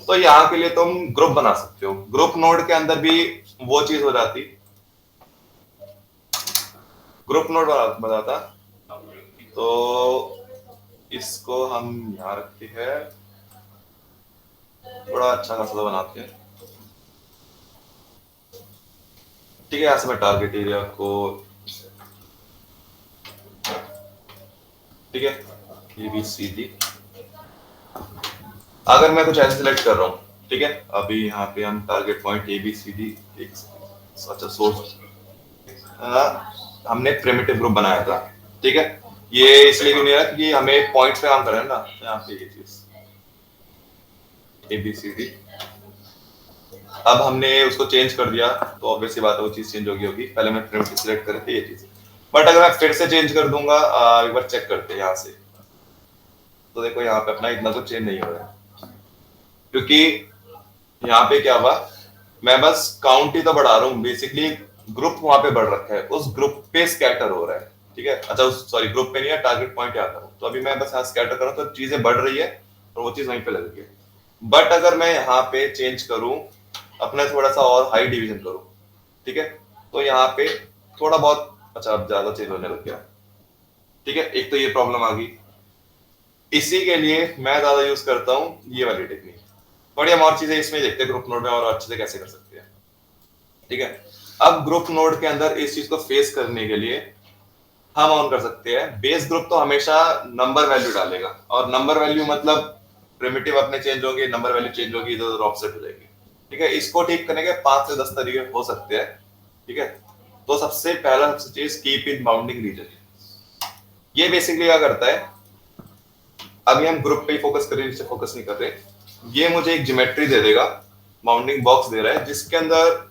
तो यहाँ के लिए तुम ग्रुप बना सकते हो, ग्रुप नोड के अंदर भी वो चीज हो जाती, ग्रुप नोड बताता। तो इसको हम यहाँ रखते हैं, थोड़ा अच्छा खासा बनाते हैं। ठीक है, यहाँ से मैं टारगेट एरिया को, ठीक है, ABCD। अगर मैं कुछ ऐसे सिलेक्ट कर रहा हूँ, ठीक है, अभी यहाँ पे हम टारगेट पॉइंट ABCD एक अच्छा सोर्स, हमने प्रिमिटिव ग्रुप बनाया था। ठीक है, ये इसलिए क्यों नहीं है कि हमें पॉइंट्स पे काम करना है ना, यहाँ पे ये चीज ABCD। अब हमने उसको चेंज कर दिया तो ऑब्वियस बात है वो चीज चेंज होगी। पहले मैं प्रिमिटिव सिलेक्ट करे थे ये चीज, बट अगर मैं फिर से चेंज कर दूंगा, एक बार चेक करते हैं यहाँ से, तो देखो यहाँ पे अपना इतना कुछ चेंज नहीं हो रहा है, क्योंकि यहाँ पे क्या हुआ, मैं बस काउंट ही तो बढ़ा रहा हूँ बेसिकली। ग्रुप वहां पे बढ़ रखा है, उस ग्रुप पे स्कैटर हो रहा है, ठीक है। अच्छा सॉरी, ग्रुप पे नहीं है, टारगेट पॉइंट यहाँ पर। तो अभी मैं बस यहाँ स्कैटर कर रहा हूँ तो चीजें बढ़ रही है और वो चीज वहीं पे लग रही है। बट अगर मैं यहाँ पे चेंज करूँ, अपना थोड़ा सा और हाई डिवीजन करूँ, ठीक है, तो यहाँ पे थोड़ा बहुत, अच्छा अब ज्यादा चेंज होने लग गया, ठीक है। एक तो ये प्रॉब्लम आ गई। इसी के लिए मैं ज्यादा यूज करता हूँ ये वाली टेक्निक। थोड़ी हम और चीजें इसमें देखते हैं ग्रुप नोड में और अच्छे से कैसे कर सकते हैं, ठीक है। अब ग्रुप नोड के अंदर इस चीज को फेस करने के लिए हम ऑन कर सकते हैं बेस ग्रुप। तो हमेशा नंबर वैल्यू डालेगा, और नंबर वैल्यू मतलब प्रिमिटिव अपने चेंज होंगे, नंबर वैल्यू चेंज होगी, इधर उधर ऑफसेट हो जाएगी, ठीक है। इसको ठीक करने के 5 से 10 तरीके हो सकते हैं, ठीक है। तो सबसे पहला सबसे चीज कीप इन बाउंडिंग रीजन। ये बेसिकली क्या करता है, अभी हम ग्रुप पे ही फोकस कर रहे हैं, नीचे फोकस नहीं कर रहे। ये मुझे एक ज्योमेट्री दे देगा, बाउंडिंग बॉक्स दे रहा है, जिसके अंदर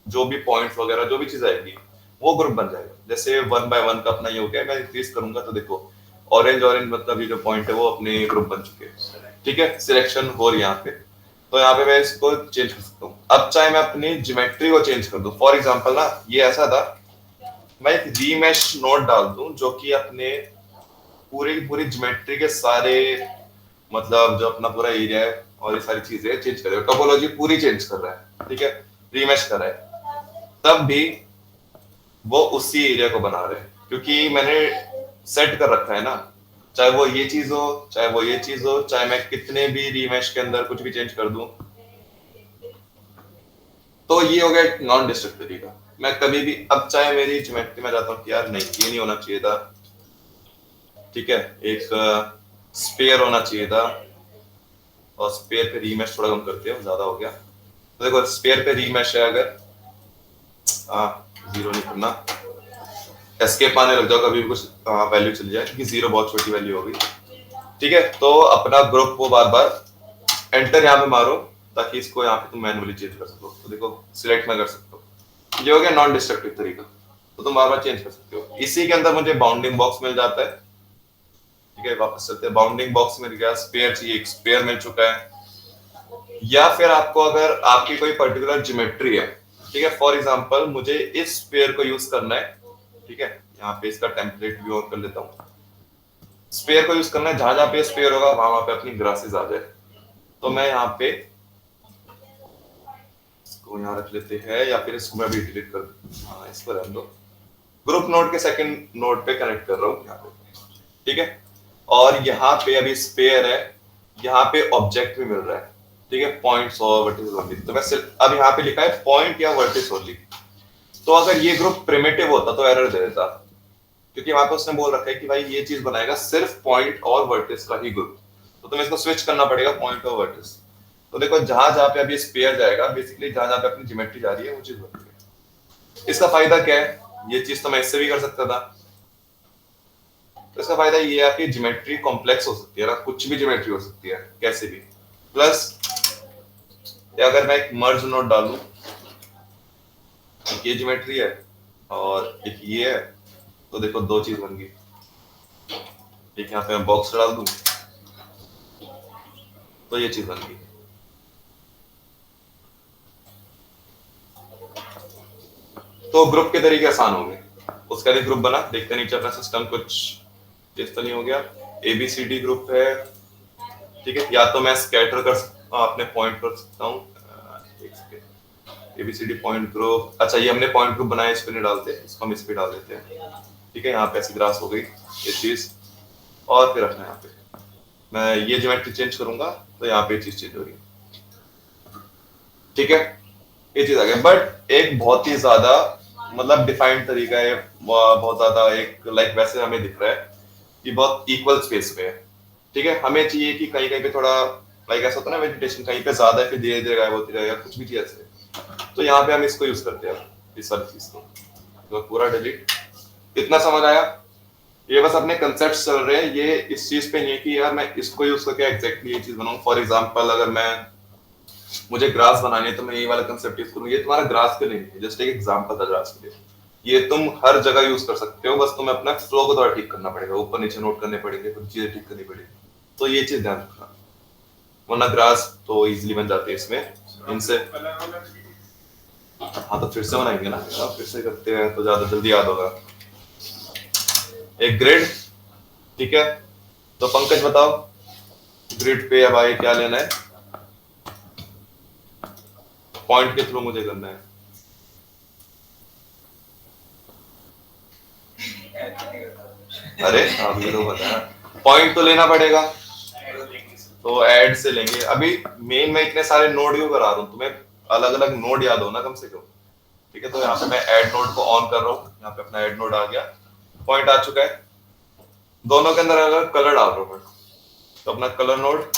जो भी पॉइंट्स वगैरह जो भी चीज आएगी वो ग्रुप बन जाएगा। जैसे 1 बाय 1 का अपना ये हो गया, मैं इंक्रीज करूंगा तो देखो ऑरेंज ऑरेंज मतलब ये जो पॉइंट है वो अपने ग्रुप बन चुके हैं, ठीक है। सिलेक्शन हो रही है यहाँ पे, तो यहाँ पे मैं इसको चेंज कर सकता हूँ। अब चाहे मैं अपनी ज्योमेट्री को चेंज कर दूं, फॉर एग्जांपल ना ये ऐसा था, मैं एक रीमेश नोड डाल दूं जो कि अपने पूरी पूरी ज्योमेट्री के सारे मतलब जो अपना पूरा एरिया है और ये सारी चीजें चेंज करेगा, टोपोलॉजी पूरी चेंज कर रहा है, ठीक है, रीमेश कर रहा है। तब भी वो उसी एरिया को बना रहे हैं क्योंकि मैंने सेट कर रखा है ना, चाहे वो ये चीज हो चाहे वो ये चीज हो, चाहे मैं कितने भी रीमेश के अंदर कुछ भी चेंज कर दूं। तो ये हो गया एक नॉन डिस्ट्रक्टिव तरीका। मैं कभी भी अब चाहे मेरी ज्योमेट्री में जाता हूँ कि यार नहीं ये नहीं होना चाहिए था, ठीक है, एक स्पेयर होना चाहिए था, और स्पेयर पे रीमेश थोड़ा कम करते हैं, ज्यादा हो गया। तो देखो स्पेयर पे रीमेश है, अगर जीरो नहीं करना, एस्केप आने लग जाओ कभी भी कुछ वैल्यू चली जाए, क्योंकि जीरो बहुत छोटी वैल्यू होगी, ठीक है। तो अपना ग्रुप को बार बार एंटर यहाँ पे मारो ताकि इसको यहाँ पे तुम मैनुअली चेंज कर सको। तो देखो सिलेक्ट में कर सकते हो, ये हो गया नॉन डिस्ट्रक्टिव तरीका, तो तुम बार बार चेंज कर सकते हो। इसी के अंदर मुझे बाउंडिंग बॉक्स मिल जाता है, ठीक है। वापस चलते हैं, बाउंडिंग बॉक्स मिल गया, स्पेयर चाहिए, एक स्पेयर मिल चुका है। या फिर आपको अगर आपकी कोई पर्टिकुलर ज्योमेट्री है, ठीक है, फॉर एग्जांपल मुझे इस स्पेयर को यूज करना है, ठीक है, यहाँ पे इसका टेम्पलेट भी ऑन कर लेता हूँ। स्पेयर को यूज करना है, जहां जहां पे स्पेयर होगा वहां पे अपनी ग्रासेस आ जाए। तो मैं यहाँ पे इसको यहाँ रख लेते हैं, या फिर इसको मैं भी डिलीट कर दूं, हाँ इसको रहने दो। ग्रुप नोड के सेकंड नोड पे कनेक्ट कर रहा हूँ यहाँ पे, ठीक है। और यहाँ पे अभी स्पेयर है, यहाँ पे ऑब्जेक्ट भी मिल रहा है, ठीक है, पॉइंट्स और वर्टिसेस ओनली। तो मैं सिर्फ अब यहाँ पे लिखा है पॉइंट या वर्टिस ओनली। तो अगर ये ग्रुप प्रिमिटिव होता तो एरर दे देता, क्योंकि वहां पे उसने बोल रखा है कि भाई ये चीज बनाएगा सिर्फ पॉइंट और वर्टिस का ही ग्रुप। तो तुम्हें इसको स्विच करना पड़ेगा पॉइंट और वर्टिस। तो देखो जहां जहां पे अभी स्पेयर जाएगा, बेसिकली जहां जहां पे अपनी ज्योमेट्री जा रही है वो चीज बन रही है। इसका फायदा क्या है, ये चीज तो मैं इससे भी कर सकता था। तो इसका फायदा ये है आपकी ज्योमेट्री कॉम्प्लेक्स हो सकती है ना, कुछ भी ज्योमेट्री हो सकती है कैसे भी। प्लस अगर मैं एक मर्ज नोड डालूं, एक ये ज्योमेट्री है और एक ये है, तो देखो दो चीज बन गई। एक यहाँ पे मैं बॉक्स डाल दूं तो ये चीज बन गई। तो ग्रुप के तरीके आसान हो गए। उसका भी ग्रुप बना, देखते नीचे अपना सिस्टम कुछ इस तो नहीं हो गया। ABCD ग्रुप है, ठीक है। या तो मैं स्कैटर कर अपने पॉइंट कर सकता हूँ, ABCD पॉइंट ग्रुप। अच्छा ये हमने पॉइंट ग्रुप बनाया, इस पे नहीं डालते, इसको हम इस पे डाल देते हैं, ठीक है। यहाँ पे ऐसी ग्रास हो गई ये चीज, और फिर रखना यहाँ पे मैं ये ज्योमेट्री चेंज करूंगा तो यहाँ पे चीज चेंज हो रही है, ठीक है। ये चीज आ गया, बट एक बहुत ही ज्यादा मतलब डिफाइंड तरीका है, बहुत ज्यादा एक लाइक वैसे हमें दिख रहा है कि बहुत इक्वल स्पेस पे है, ठीक है। हमें चाहिए कि कहीं कहीं पे थोड़ा लाइक ऐसा होता है ना वेजिटेशन, कहीं पे ज्यादा है फिर धीरे धीरे गायब होती रहेगा, कुछ भी चीज ऐसे। तो यहाँ पे हम इसको यूज करते हैं, इस वाली चीज को। तो पूरा डिलीट। इतना समझ आया? ये बस अपने कंसेप्ट चल रहे हैं, ये इस चीज पे नहीं है कि यार मैं इसको यूज करके एग्जैक्टली ये चीज बनाऊं। फॉर एग्जांपल अगर मैं मुझे ग्रास बनानी है तो मैं ये वाला कंसेप्ट यूज करूँ। ये तुम्हारा ग्रास के लिए नहीं है, जस्ट एक एग्जांपल था ग्रास के लिए। ये तुम हर जगह यूज कर सकते हो, बस तुम्हें अपना फ्लो को थोड़ा ठीक करना पड़ेगा, ऊपर नीचे नोट करने पड़ेंगे, कुछ चीजें ठीक करनी पड़ेगी। तो ये चीज ध्यान रखना, वरना ग्रास तो इजीली बन जाते हैं इसमें इनसे। हाँ तो फिर से बनाएंगे ना, फिर से करते हैं तो ज्यादा जल्दी याद होगा। एक ग्रिड, ठीक है। तो पंकज बताओ ग्रिड पे अब आगे क्या लेना है, पॉइंट के थ्रू मुझे करना है। अरे अभी तो बताया, पॉइंट तो लेना पड़ेगा, तो ऐड से लेंगे। अभी मेन में इतने सारे नोड क्यों करा रहा हूँ, तुम्हें अलग अलग नोड याद हो ना कम से कम। ठीक है, तो यहाँ पे मैं ऐड नोड को ऑन कर रहा हूँ, यहाँ पे अपना ऐड नोड आ गया, पॉइंट आ चुका है। दोनों के अंदर अलग कलर डाल रहा हूँ मैं, तो अपना कलर नोड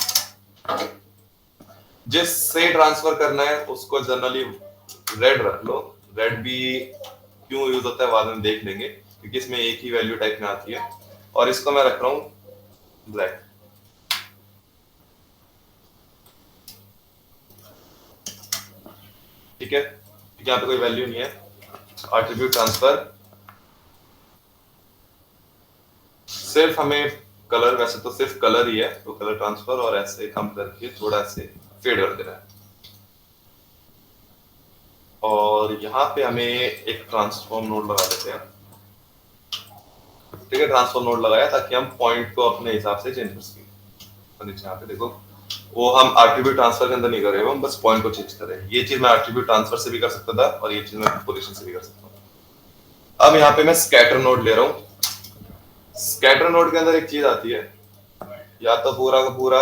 जिससे ट्रांसफर करना है उसको जनरली रेड रख लो। रेड भी क्यों यूज होता है बाद में देख लेंगे, क्योंकि इसमें एक ही वैल्यू टाइप में आती है। और इसको मैं रख रहा हूँ ब्लैक। ठीक है, यहाँ पे कोई वैल्यू नहीं है। एट्रीब्यूट ट्रांसफर सिर्फ हमें कलर, वैसे तो सिर्फ कलर ही है, तो कलर ट्रांसफर और ऐसे कम करके थोड़ा ऐसे फेड कर देना है। और यहाँ पे हमें एक ट्रांसफॉर्म नोड लगा देते हैं। ठीक है, ट्रांसफॉर्म नोड लगाया ताकि हम पॉइंट को अपने हिसाब से चेंज कर सकें। तो नीचे यहाँ पे देखो, वो हम एट्रीब्यूट ट्रांसफर के अंदर नहीं कर रहे हैं, हम बस पॉइंट को चेंज कर रहे हैं। ये चीज मैं एट्रीब्यूट ट्रांसफर से भी कर सकता था और ये चीज मैं पोजीशन से भी कर सकता हूँ। अब यहाँ पे मैं स्कैटर नोड ले रहा हूँ। स्कैटर नोड के अंदर एक चीज आती है, या तो पूरा का पूरा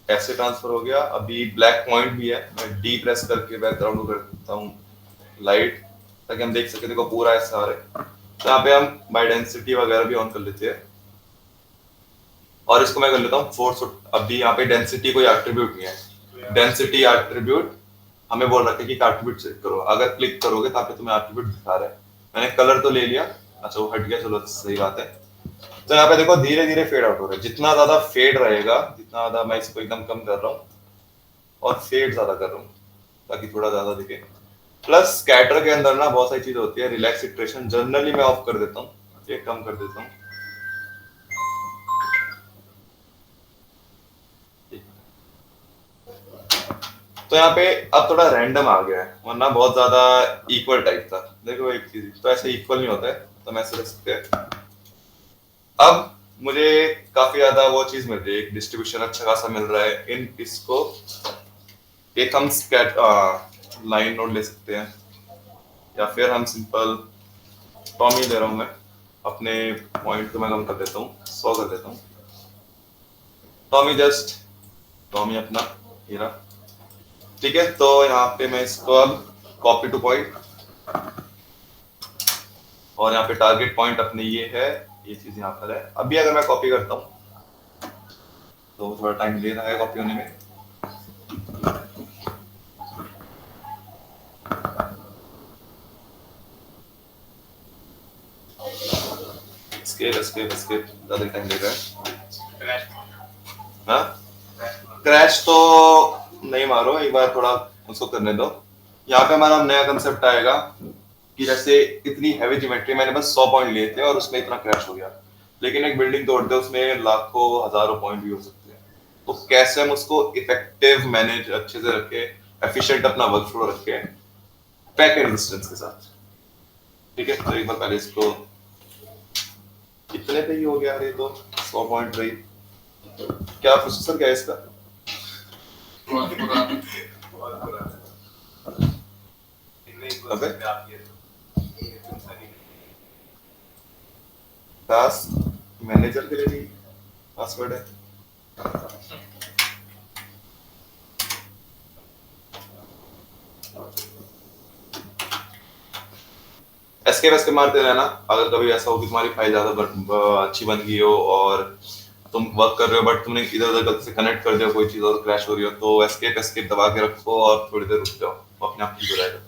ऐसे ट्रांसफर हो गया। अभी ब्लैक पॉइंट भी है, मैं डी प्रेस करके बैकग्राउंड को करता हूँ लाइट, ताकि हम देख सके। देखो पूरा ऐसा आ रहा है, तो यहाँ पे हम बाय डेंसिटी वगैरह भी ऑन कर लेते हैं। और इसको मैं कर लेता हूँ फोर्स। अभी यहाँ पे डेंसिटी कोई एट्रीब्यूट नहीं है, डेंसिटी एट्रीब्यूट हमें बोल रखा है कि एट्रीब्यूट चेक करो। अगर क्लिक करोगे तो पे तुम्हें एट्रीब्यूट दिखा रहा है। मैंने कलर तो ले लिया, अच्छा वो हट गया, चलो सही बात है। तो यहाँ पे देखो धीरे धीरे फेड आउट हो रहा है। जितना ज्यादा फेड रहेगा, जितना ज्यादा मैं इसको एकदम कम कर रहा हूँ और फेड ज्यादा कर रहा हूँ ताकि थोड़ा ज्यादा दिखे। प्लस स्कैटर के अंदर ना बहुत सारी चीजें होती है, रिलैक्स इटरेशन जनरली मैं ऑफ कर देता हूँ, ये कम कर देता हूँ। तो यहाँ पे अब थोड़ा रैंडम आ गया है, वरना बहुत ज्यादा इक्वल टाइप था। देखो एक चीज तो ऐसे इक्वल नहीं होता है, तो मैं ऐसे रख सकते हैं। अब मुझे काफी ज्यादा वो चीज मिल रही है, एक डिस्ट्रीब्यूशन अच्छा खासा मिल रहा है। इन इसको एक हम स्कैट लाइन नोड ले सकते हैं, या फिर हम सिंपल टॉमी ले रहा हूं मैं। अपने पॉइंट को मैं कम कर देता हूँ, 100 कर देता हूँ। टॉमी जस्ट टॉमी अपना हीरा। ठीक है, तो यहाँ पे मैं इसको अब कॉपी टू पॉइंट, और यहाँ पे टारगेट पॉइंट अपने ये है, ये चीज यहाँ पर है। अभी अगर मैं कॉपी करता हूँ तो थोड़ा टाइम ले रहा है कॉपी होने में। escape ज्यादा टाइम ले रहा है। हाँ, क्रैश तो नहीं मारो, एक बार थोड़ा उसको करने दो। यहाँ पे हमारा नया कंसेप्ट आएगा कि जैसे इतनी हैवी ज्योमेट्री, मैंने बस 100 पॉइंट लिए थे और उसमें इतना क्रैश हो गया, लेकिन एक बिल्डिंग तोड़ते उसमें लाखों हजारों पॉइंट भी हो सकते हैं। तो कैसे हम उसको इफेक्टिव मैनेज अच्छे से रखे, एफिशिएंट अपना वर्क फ्लो रखे पैकेट इंस्टेंस के साथ। ठीक है, तो एक बार पहले इसको इतने पे ही हो गया। ये तो 100 पॉइंट रही। क्या प्रोसेसर क्या है इसका? अबे टास्क मैनेजर के लिए भी पासवर्ड है। एस्केप एस्केप मारते रहना। अगर कभी ऐसा हो कि तुम्हारी फाइल ज्यादा अच्छी बन गई हो और तुम वर्क कर रहे हो बट तुमने इधर उधर गलती से कनेक्ट कर दिया कोई चीज और क्रैश हो रही हो, तो एस्केप एस्केप दबा के रखो और थोड़ी देर रुक जाओ, वो अपने आप ठीक हो जाएगा।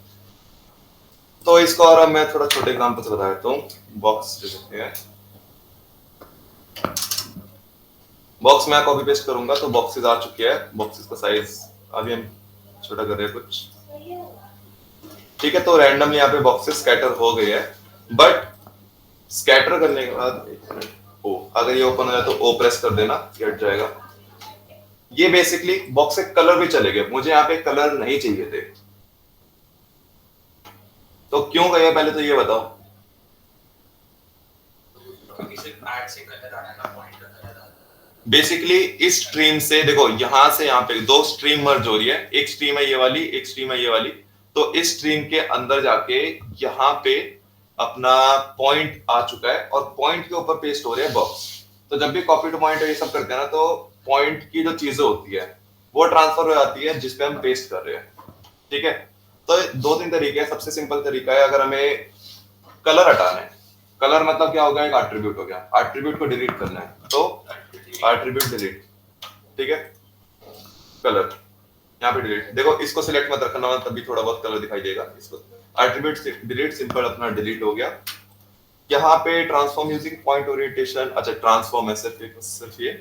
तो इसको और मैं थोड़ा छोटे एग्जांपल से बता देता हूँ। बॉक्स ले सकते हैं, बॉक्स में कॉपी पेस्ट करूंगा तो बॉक्सेस आ चुके हैं। बॉक्सेस का साइज अभी हम छोटा कर रहे हैं कुछ। ठीक है, तो रैंडमली यहाँ पे बॉक्सेस स्कैटर हो गए हैं, बट स्कैटर करने के बाद ओ, अगर ये ओपन हो जाए तो ओ प्रेस कर देना, ये हट जाएगा। ये बेसिकली बॉक्स के कलर भी चले गए, मुझे यहाँ पे कलर नहीं चाहिए थे। तो क्यों गए पहले तो ये बताओ। क्योंकि सिर्फ ऐड से कलर आने का पॉइंट का कलर आता है। बेसिकली इस स्ट्रीम से देखो, यहां से यहां पे दो स्ट्रीम मर्ज हो रही है, एक स्ट्रीम है ये वाली, एक स्ट्रीम है ये वाली। तो इस स्ट्रीम के अंदर जाके यहाँ पे अपना पॉइंट आ चुका है और पॉइंट के ऊपर पेस्ट हो रहे हैं बॉक्स। तो जब भी कॉपी टू पॉइंट ये सब करते हैं ना, तो पॉइंट की जो चीजें होती है वो ट्रांसफर हो जाती है जिसपे हम पेस्ट कर रहे हैं। ठीक है, तो दो तीन तरीके हैं। सबसे सिंपल तरीका है, अगर हमें कलर हटाना है, कलर मतलब क्या होगा, एक एट्रीब्यूट हो गया, एट्रीब्यूट को डिलीट करना है तो एट्रीब्यूट डिलीट। ठीक है, कलर यहाँ पे डिलीट, देखो इसको सिलेक्ट मत रखना, तभी थोड़ा बहुत कलर दिखाई देगा। इसको एट्रीब्यूट डिलीट, सिंपल अपना डिलीट हो गया। यहाँ पे ट्रांसफॉर्म यूजिंग पॉइंट ओरिएंटेशन, अच्छा ट्रांसफॉर्म है सिर्फ ये,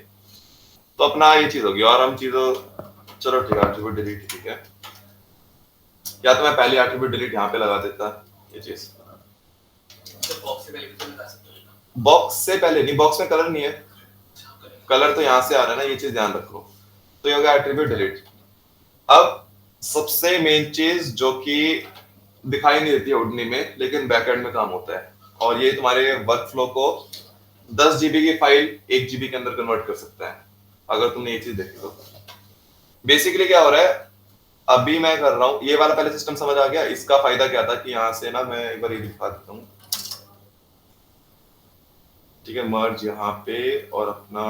तो अपना ये चीज होगी। और हम चीजों, चलो ठीक है, एट्रीब्यूट डिलीट ठीक है, या तो मैं पहले एट्रीब्यूट डिलीट यहाँ पे लगा देता ये चीज। तो बॉक्स से पहले भी तो लगा सकते हो। बॉक्स से पहले नहीं, बॉक्स में कलर नहीं है, कलर तो यहाँ से आ रहा है ना, ये चीज ध्यान रखो। तो ये हो गया एट्रीब्यूट डिलीट। अब सबसे मेन चीज जो कि दिखाई नहीं देती है उड़ने में, लेकिन बैकएंड में काम होता है, और ये तुम्हारे वर्कफ्लो को 10 जीबी की फाइल 1 जीबी के अंदर कन्वर्ट कर सकता है, अगर तुमने ये चीज देखी तो। बेसिकली क्या हो रहा है, अभी मैं कर रहा हूँ ये वाला, पहले सिस्टम समझ आ गया। इसका फायदा क्या था कि यहाँ से ना, मैं एक बार ये दिखा देता हूँ। ठीक है, मर्ज यहाँ पे और अपना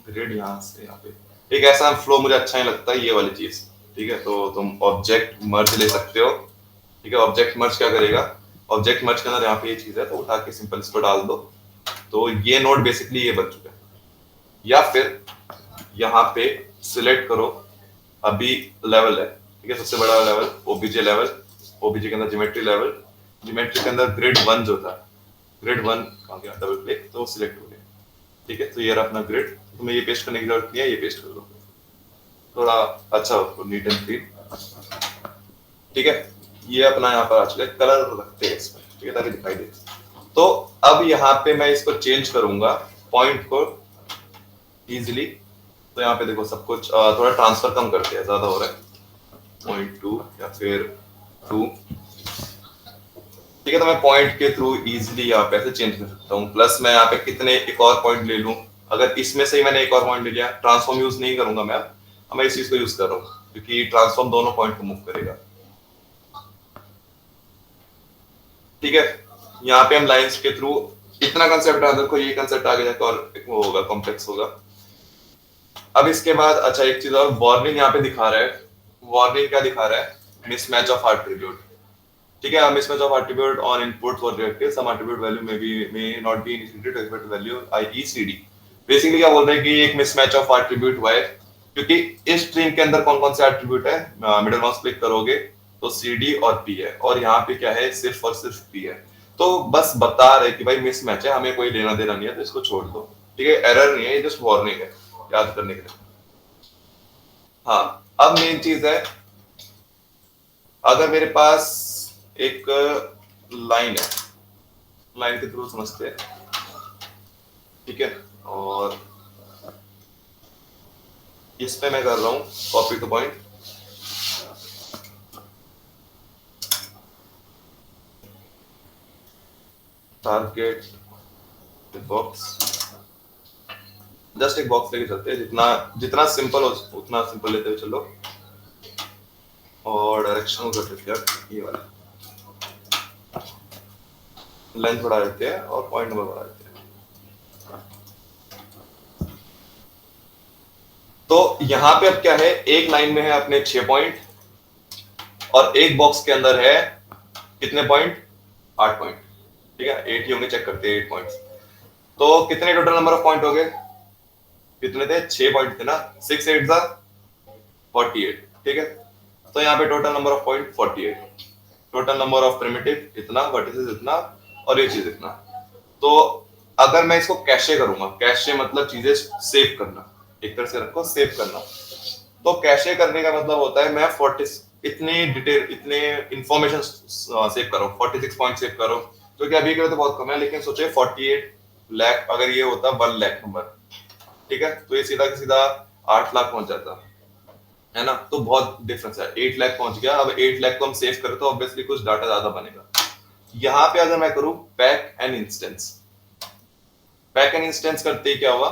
ग्रिड यहाँ से यहाँ पे, एक ऐसा फ्लो मुझे अच्छा नहीं लगता ये वाली चीज। ठीक है, तो तुम ऑब्जेक्ट मर्ज ले सकते हो। ठीक है, ऑब्जेक्ट मर्ज क्या करेगा, ऑब्जेक्ट मर्ज के अंदर यहाँ पे ये चीज है, तो उठा के सिंपल इसको डाल दो, तो ये नोड बेसिकली ये बन चुका है। या फिर यहाँ पे सिलेक्ट करो, अभी लेवल है, ठीक है, सबसे बड़ा लेवल ओबीजे लेवल, ओबीजे के अंदर ज्योमेट्री लेवल, ज्योमेट्री के अंदर ग्रिड 1 जो था, ग्रिड 1 कहाँ गया, डबल क्लिक तो सिलेक्ट हो गया। ठीक है, तो ये रहा अपना ग्रिड। तुम्हें ये पेस्ट करने की जरूरत नहीं है, ये पेस्ट कर दो, थोड़ा अच्छा हो, नीट एंड क्लीन। ठीक है, ये अपना यहाँ पर आ चुका है, कलर रखते हैं इसमें, ठीक है, ताकि दिखाई दे। तो अब यहाँ पे मैं इसको चेंज करूंगा पॉइंट को इजीली। तो यहाँ पे देखो सब कुछ थोड़ा ट्रांसफर कम करते हैं, ज्यादा हो रहा है 0.2 या फिर 2। ठीक है, तो मैं पॉइंट के थ्रू इजीली यहाँ पे ऐसे चेंज कर सकता हूँ। प्लस मैं यहाँ पे कितने एक और पॉइंट ले लूँ, अगर इसमें से ही मैंने एक और पॉइंट ले लिया, ट्रांसफॉर्म यूज नहीं करूंगा मैं, अब मैं इस चीज को यूज कर रहा हूँ क्योंकि ट्रांसफॉर्म दोनों पॉइंट को मूव करेगा। ठीक है, यहाँ पे हम लाइंस के थ्रू इतना कंसेप्ट याद रखो, ये कंसेप्ट आगे जाकर और वो होगा, कॉम्प्लेक्स होगा। अब इसके बाद अच्छा एक चीज और, वार्निंग यहाँ पे दिखा रहा है। वार्निंग क्या दिखा रहा है, मिसमैच ऑफ एट्रीब्यूट। ठीक है, mismatch of attribute on input for reactive, some attribute value may not be initiated to expect value IECD। Basically क्या बोल रहे हैं कि एक मिसमैच ऑफ एट्रीब्यूट हुआ है, क्योंकि इस स्ट्रीम के अंदर कौन कौन से एट्रीब्यूट है, मिडिल माउस क्लिक करोगे तो CD और P है, और यहाँ पे क्या है, सिर्फ और सिर्फ P है। तो बस बता रहे कि भाई मिसमैच है, हमें कोई लेना देना नहीं है, तो इसको छोड़ दो। ठीक है, एरर नहीं है, ये जस्ट वार्निंग है याद करने के लिए। हाँ, अब मेन चीज है, अगर मेरे पास एक लाइन है, लाइन के थ्रू समझते हैं। ठीक है, और इस पे मैं कर रहा हूं copy two point. Target box, just एक बॉक्स लेके चलते हैं, जितना जितना सिंपल हो उतना सिंपल लेते हुए चलो, और डायरेक्शन को कर देते हैं ये वाला, लेंथ बढ़ा देते हैं और पॉइंट नंबर बढ़ा देते हैं। तो यहाँ पे अब क्या है, एक लाइन में है अपने 6 पॉइंट, और एक बॉक्स के अंदर है कितने पॉइंट, 8 पॉइंट। ठीक है, 8 ही होंगे, चेक करते हैं 8 पॉइंट्स। तो कितने टोटल नंबर ऑफ पॉइंट हो गए, कितने थे, 6 पॉइंट थे ना, 6 8 जा 48। ठीक है, तो यहाँ पे total number of point 48, total number of primitive इतना, वर्टिसेस इतना, और ये चीज इतना। तो अगर मैं इसको कैशे करूंगा, कैशे मतलब चीजें सेव करना, एक तरह से रखो सेव करना। तो कैशे करने का मतलब होता है मैं 40 इतनी डिटेल, इतने इंफॉर्मेशन सेव करो, 46 पॉइंट सेव करो, जो कि अभी के लिए तो बहुत कम है, लेकिन सोचिए 48 लाख अगर ये होता 1 लाख नंबर, ठीक है, तो ये सीधा 8 लाख पहुंच जाता। है ना, तो बहुत डिफरेंस है। 8 लाख पहुंच गया, अब 8 लाख को हम सेव करें तो ऑब्वियसली कुछ डाटा ज्यादा बनेगा। यहाँ पे अगर मैं करूं pack and instance, pack and instance करते ही क्या हुआ,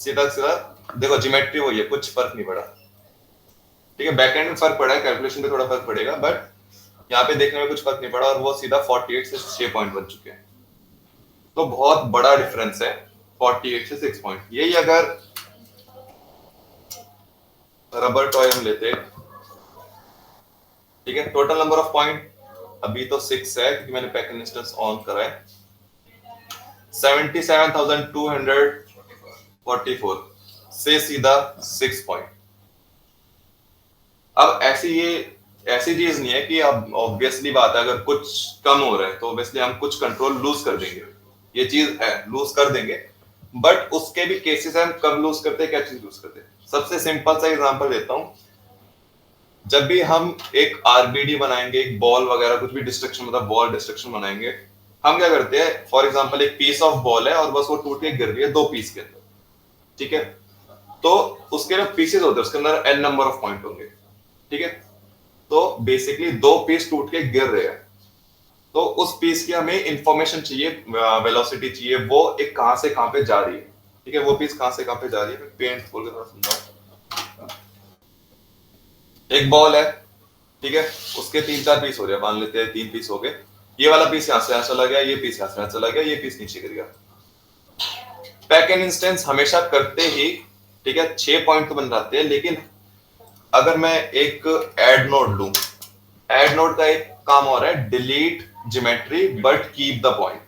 सीधा सीधा देखो ज्योमेट्री वही है, कुछ फर्क नहीं पड़ा। ठीक है, बैक एंड में फर्क पड़ा है, कैलकुलेशन पे थोड़ा फर्क पड़ेगा, बट यहाँ पे देखने में कुछ फर्क नहीं पड़ा और वो सीधा 48 से 6 पॉइंट बन चुके हैं। तो बहुत बड़ा डिफरेंस है 48 से 6 पॉइंट। यही अगर रबर टॉय हम लेते, ठीक है, टोटल नंबर ऑफ पॉइंट अभी तो 6 है क्योंकि मैंने पैक एंड इंस्टेंस ऑन करा है, 77,244 से सीधा 6 पॉइंट। अब ऐसी चीज नहीं है कि अब ऑब्वियसली बात है अगर कुछ कम हो रहा है तो ऑब्वियसली हम कुछ कंट्रोल लूज कर देंगे, ये चीज है लूज कर देंगे, बट उसके भी केसेस है, हम कब लूज करते हैं, क्या चीज लूज करते हैं। सबसे सिंपल सा एग्जांपल देता हूं, जब भी हम एक आरबीडी बनाएंगे, एक बॉल वगैरह कुछ भी डिस्ट्रक्शन मतलब बॉल डिस्ट्रक्शन बनाएंगे, हम क्या करते हैं, फॉर एग्जांपल एक पीस ऑफ बॉल है और बस वो टूट के गिर रही है 2 पीस के अंदर, ठीक है, तो उसके ना पीसेस होते हैं, उसके अंदर एन नंबर ऑफ पॉइंट होंगे, ठीक है, तो बेसिकली 2 पीस टूट के गिर रहे हैं, तो उस पीस की हमें इंफॉर्मेशन चाहिए, वेलोसिटी चाहिए, वो एक कहां से कहां पे जा रही है, ठीक है, वो पीस कहां से कहां पे जा रही है, पेंट खोल के थोड़ा समझाऊं। एक बॉल है, ठीक है, उसके 3-4 पीस हो रहे हैं, मान लेते हैं 3 पीस हो गए, ये वाला पीस यहां से यहां चला गया, ये पीस यहां से यहां चला गया, ये पीस नीचे गिर गया। पैक एंड इंस्टेंस हमेशा करते ही, ठीक है, 6 पॉइंट तो बन जाते हैं, लेकिन अगर मैं एक एड नोड लूं, एड नोड का एक काम हो रहा है delete geometry but keep the point,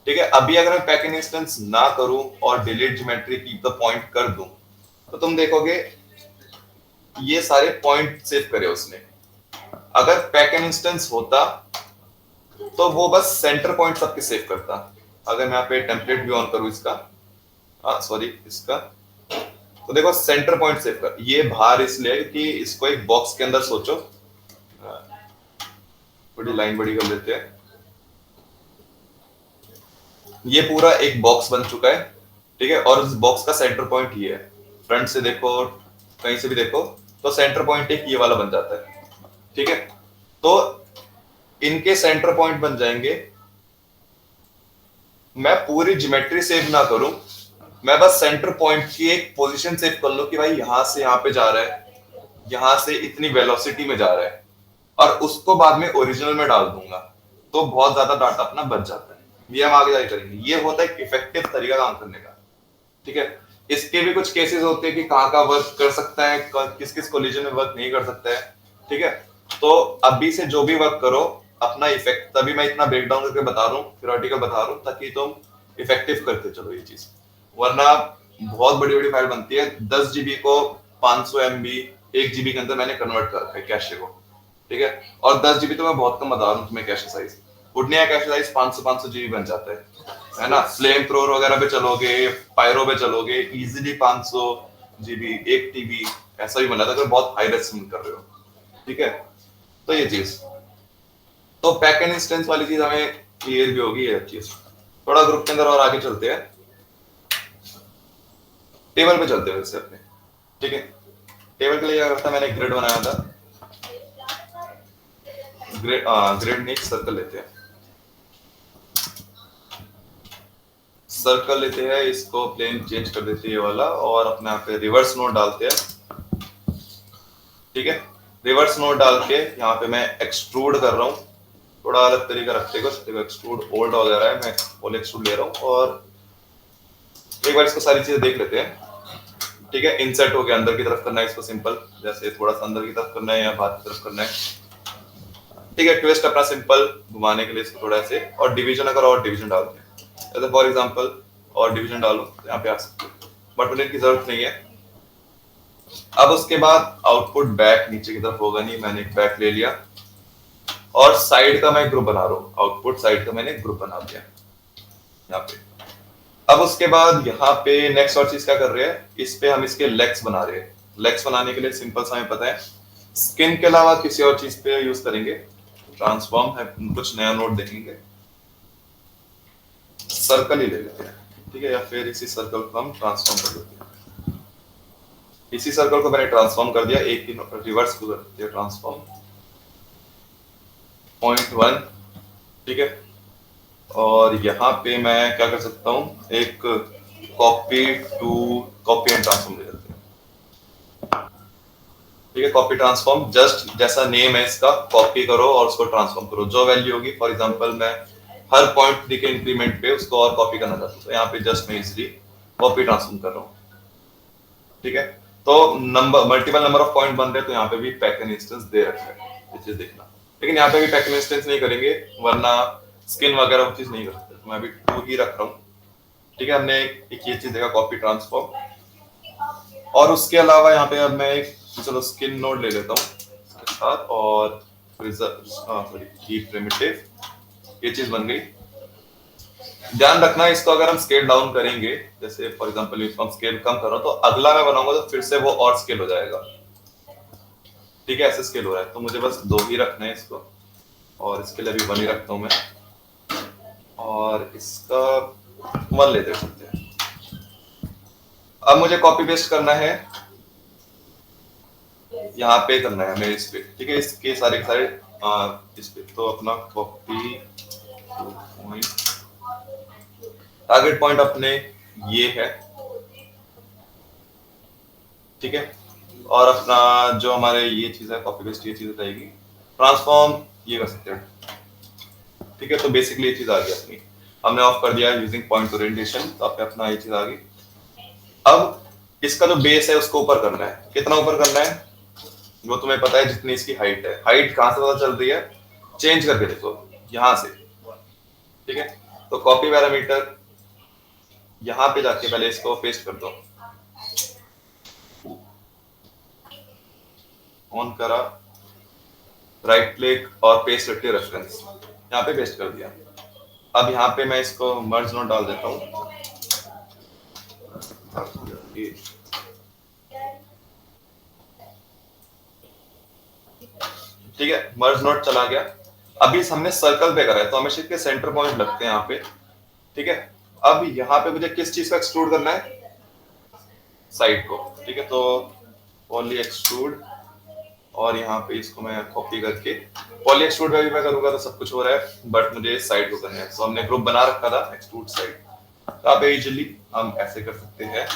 ठीक है। अभी अगर मैं पैक एंड इंस्टेंस ना करूं और delete geometry keep the point कर दूं, तो तुम देखोगे ये सारे पॉइंट सेव करे उसने। अगर पैक एंड इंस्टेंस होता तो वो बस सेंटर पॉइंट सबके सेव करता। अगर मैं यहाँ पे टेम्पलेट भी ऑन करूं इसका, सॉरी इसका, तो देखो सेंटर पॉइंट सेव कर, ये बाहर इसलिए कि इसको एक बॉक्स के अंदर सोचो, थोड़ी लाइन बड़ी कर लेते हैं, ये पूरा एक बॉक्स बन चुका है, ठीक है, और इस बॉक्स का सेंटर पॉइंट ये है, फ्रंट से देखो कहीं से भी देखो तो सेंटर पॉइंट एक ये वाला बन जाता है, ठीक है, तो इनके सेंटर पॉइंट बन जाएंगे। मैं पूरी ज्योमेट्री सेव ना करूं, मैं बस सेंटर पॉइंट की एक पोजीशन सेव कर लूं कि भाई यहां से यहां पे जा रहा है, यहां से इतनी वेलोसिटी में जा रहा है, और उसको बाद में ओरिजिनल में डाल दूंगा, तो बहुत ज्यादा डाटा अपना बच जाता है। ये हम आगे जाके करेंगे, ये होता है एक इफेक्टिव तरीका काम करने का, ठीक है। इसके भी कुछ केसेस होते हैं कि कहाँ का वर्क कर सकता है, किस किस कोलिजन में वर्क नहीं कर सकता है, ठीक है। तो अभी से जो भी वर्क करो अपना इफेक्ट, तभी मैं इतना ब्रेक डाउन करके बता रहा हूँ, थ्योरेटिकल बता रहा हूँ, ताकि तुम इफेक्टिव करते चलो ये चीज, वरना बहुत बड़ी बड़ी फाइल बनती है, 10 जीबी को 500 MB 1 GB के अंदर मैंने कन्वर्ट कर रखा है कैशे को, ठीक है, और 10 GB तो मैं बहुत कम बता रहा हूँ तुम्हें कैशे साइज, उठने का कैशे साइज 500 GB बन जाता है ना। फ्लेम थ्रोअर वगैरह पे चलोगे, पायरो पे चलोगे, इजीली 500 GB 1 TB ऐसा भी बना था अगर बहुत हाई रेजोल्यूशन कर रहे हो, ठीक है। तो ये चीज, तो पैक एंड इंस्टेंस वाली चीज हमें क्लियर भी होगी ये चीज। थोड़ा ग्रुप के अंदर और आगे चलते हैं, टेबल पे चलते हैं इससे अपने, ठीक है। टेबल के लिए क्या करता, मैंने ग्रिड बनाया था, ग्रिड नहीं सर्कल लेते हैं, सर्कल लेते हैं, इसको प्लेन चेंज कर देते हैं ये वाला, और अपने यहाँ पे रिवर्स नोड डालते हैं, ठीक है। रिवर्स नोड डाल के यहाँ पे मैं एक्सट्रूड कर रहा हूँ, थोड़ा अलग तरीका रखते हैं, देखो एक्सट्रूड ओल्ड वगैरह है, मैं फुल एक्सट्रूड ले रहा हूँ, और एक बार इसको सारी चीजें देख लेते हैं, ठीक है। इंसर्ट हो गया, अंदर की तरफ करना है इसको सिंपल, जैसे थोड़ा सा अंदर की तरफ करना है या बाहर की तरफ करना है, ठीक है। ट्विस्ट अपना सिंपल घुमाने के लिए इसको थोड़ा ऐसे, और डिवीजन अगर और डिवीजन डालते हैं, जैसे फॉर एग्जांपल और डिवीजन डालो तो यहाँ पे आ सकते हो, बट उन्हें की जरूरत नहीं है। अब उसके बाद आउटपुट बैक नीचे की तरफ होगा नहीं, मैंने एक बैक ले लिया, और साइड का मैं ग्रुप बना रहा हूँ, आउटपुट साइड का मैंने ग्रुप बना दिया यहाँ पे। अब उसके बाद यहाँ पे नेक्स्ट और चीज क्या कर रहे हैं, इस पे हम इसके लेग्स बना रहे हैं। लेग्स बनाने के लिए सिंपल सा हमें पता है, स्किन के अलावा किसी और चीज पे यूज करेंगे, ट्रांसफॉर्म है, कुछ नया नोट देखेंगे, सर्कल ही ले लेते हैं, ठीक है, या फिर इसी सर्कल को हम ट्रांसफॉर्म कर देते हैं। इसी सर्कल को मैंने ट्रांसफॉर्म कर दिया, एक ही रिवर्स को कर दिया ट्रांसफॉर्म 0.1, ठीक है। और यहाँ पे मैं क्या कर सकता हूँ, एक कॉपी एंड ट्रांसफॉर्म ले लेते हैं, ठीक है। कॉपी ट्रांसफॉर्म जस्ट जैसा नेम है इसका कॉपी करो और उसको ट्रांसफॉर्म करो, जो वैल्यू होगी। फॉर एग्जांपल मैं हर पॉइंट के इंक्रीमेंट पे उसको और कॉपी करना चाहता हूँ, तो यहाँ पे जस्ट मैं इजिली कॉपी ट्रांसफॉर्म कर रहा हूँ, ठीक है। तो number multiple number of point बन रहे हैं, तो यहाँ पे भी पैक एन इंस्टेंस दे रखा है, ये चीज देखना। लेकिन यहाँ पे भी पैक एन इंस्टेंस नहीं करेंगे, वरना स्किन वगैरह वो चीज नहीं कर सकते, तो मैं अभी 2 ही रख रहा हूँ, ठीक है। हमने एक ये चीज देखा कॉपी ट्रांसफॉर्म, और उसके अलावा यहाँ पे अब मैं एक चलो स्किन नोड ले लेता हूँ इसके साथ, और सॉरी कीप प्रिमिटिव, ये चीज बन गई। ध्यान रखना इसको अगर हम स्केल डाउन करेंगे, जैसे फॉर एग्जांपल इसको हम स्केल कम कर रहा हूं, तो अगला मैं बनाऊंगा तो फिर से वो और स्केल हो जाएगा, ठीक है। ऐसे स्केल हो रहा है, तो मुझे बस 2 ही रखना है इसको, और इसके लिए भी 1 ही रखता हूं मैं, और इसका 1 लेते हैं। अब मुझे कॉपी पेस्ट करना है, यहाँ पे करना है हमें इस पे, ठीक है। इसके सारे इस पे तो अपना कॉपी टारगेट पॉइंट अपने ये है, ठीक है। और अपना जो हमारे ये चीज है कॉपी पेस्ट, ये चीज रहेगी। ट्रांसफॉर्म ये कर सकते हैं, ठीक है। तो बेसिकली ये चीज आ गई अपनी, हमने ऑफ कर दिया यूजिंग पॉइंट ओरिएंटेशन, तो आपके अपना ये चीज आ गई। अब इसका जो बेस है उसको ऊपर करना है, कितना ऊपर करना है वो तुम्हें पता है, जितनी इसकी हाइट है। हाइट कहां से पता चल रही है, चेंज करके देखो यहां से, ठीक है। तो कॉपी पैरामीटर यहां पे जाके पहले इसको पेस्ट कर दो, ऑन करा, राइट क्लिक और पेस्ट रखिए रेफरेंस, यहाँ पे पेस्ट कर दिया। अब यहाँ पे मैं इसको मर्ज नोट डाल देता हूँ, ठीक है। मर्ज नोट चला गया। अभी हमने सर्कल पे करा है, तो हमेशा इसके सेंटर पॉइंट लगते हैं यहाँ पे, ठीक है। अब यहाँ पे मुझे किस चीज का एक्सट्रूड करना है, साइड को, ठीक है। तो ओनली एक्सट्रूड, और यहाँ पे इसको मैं कॉपी करके पॉली एक्सट्रूड में भी मैं करूंगा तो सब कुछ हो रहा है, बट मुझे साइड को करना है। तो हमने ग्रुप बना रखा था एक्सट्रूड साइड, तो आप इजीली हम ऐसे कर सकते हैं।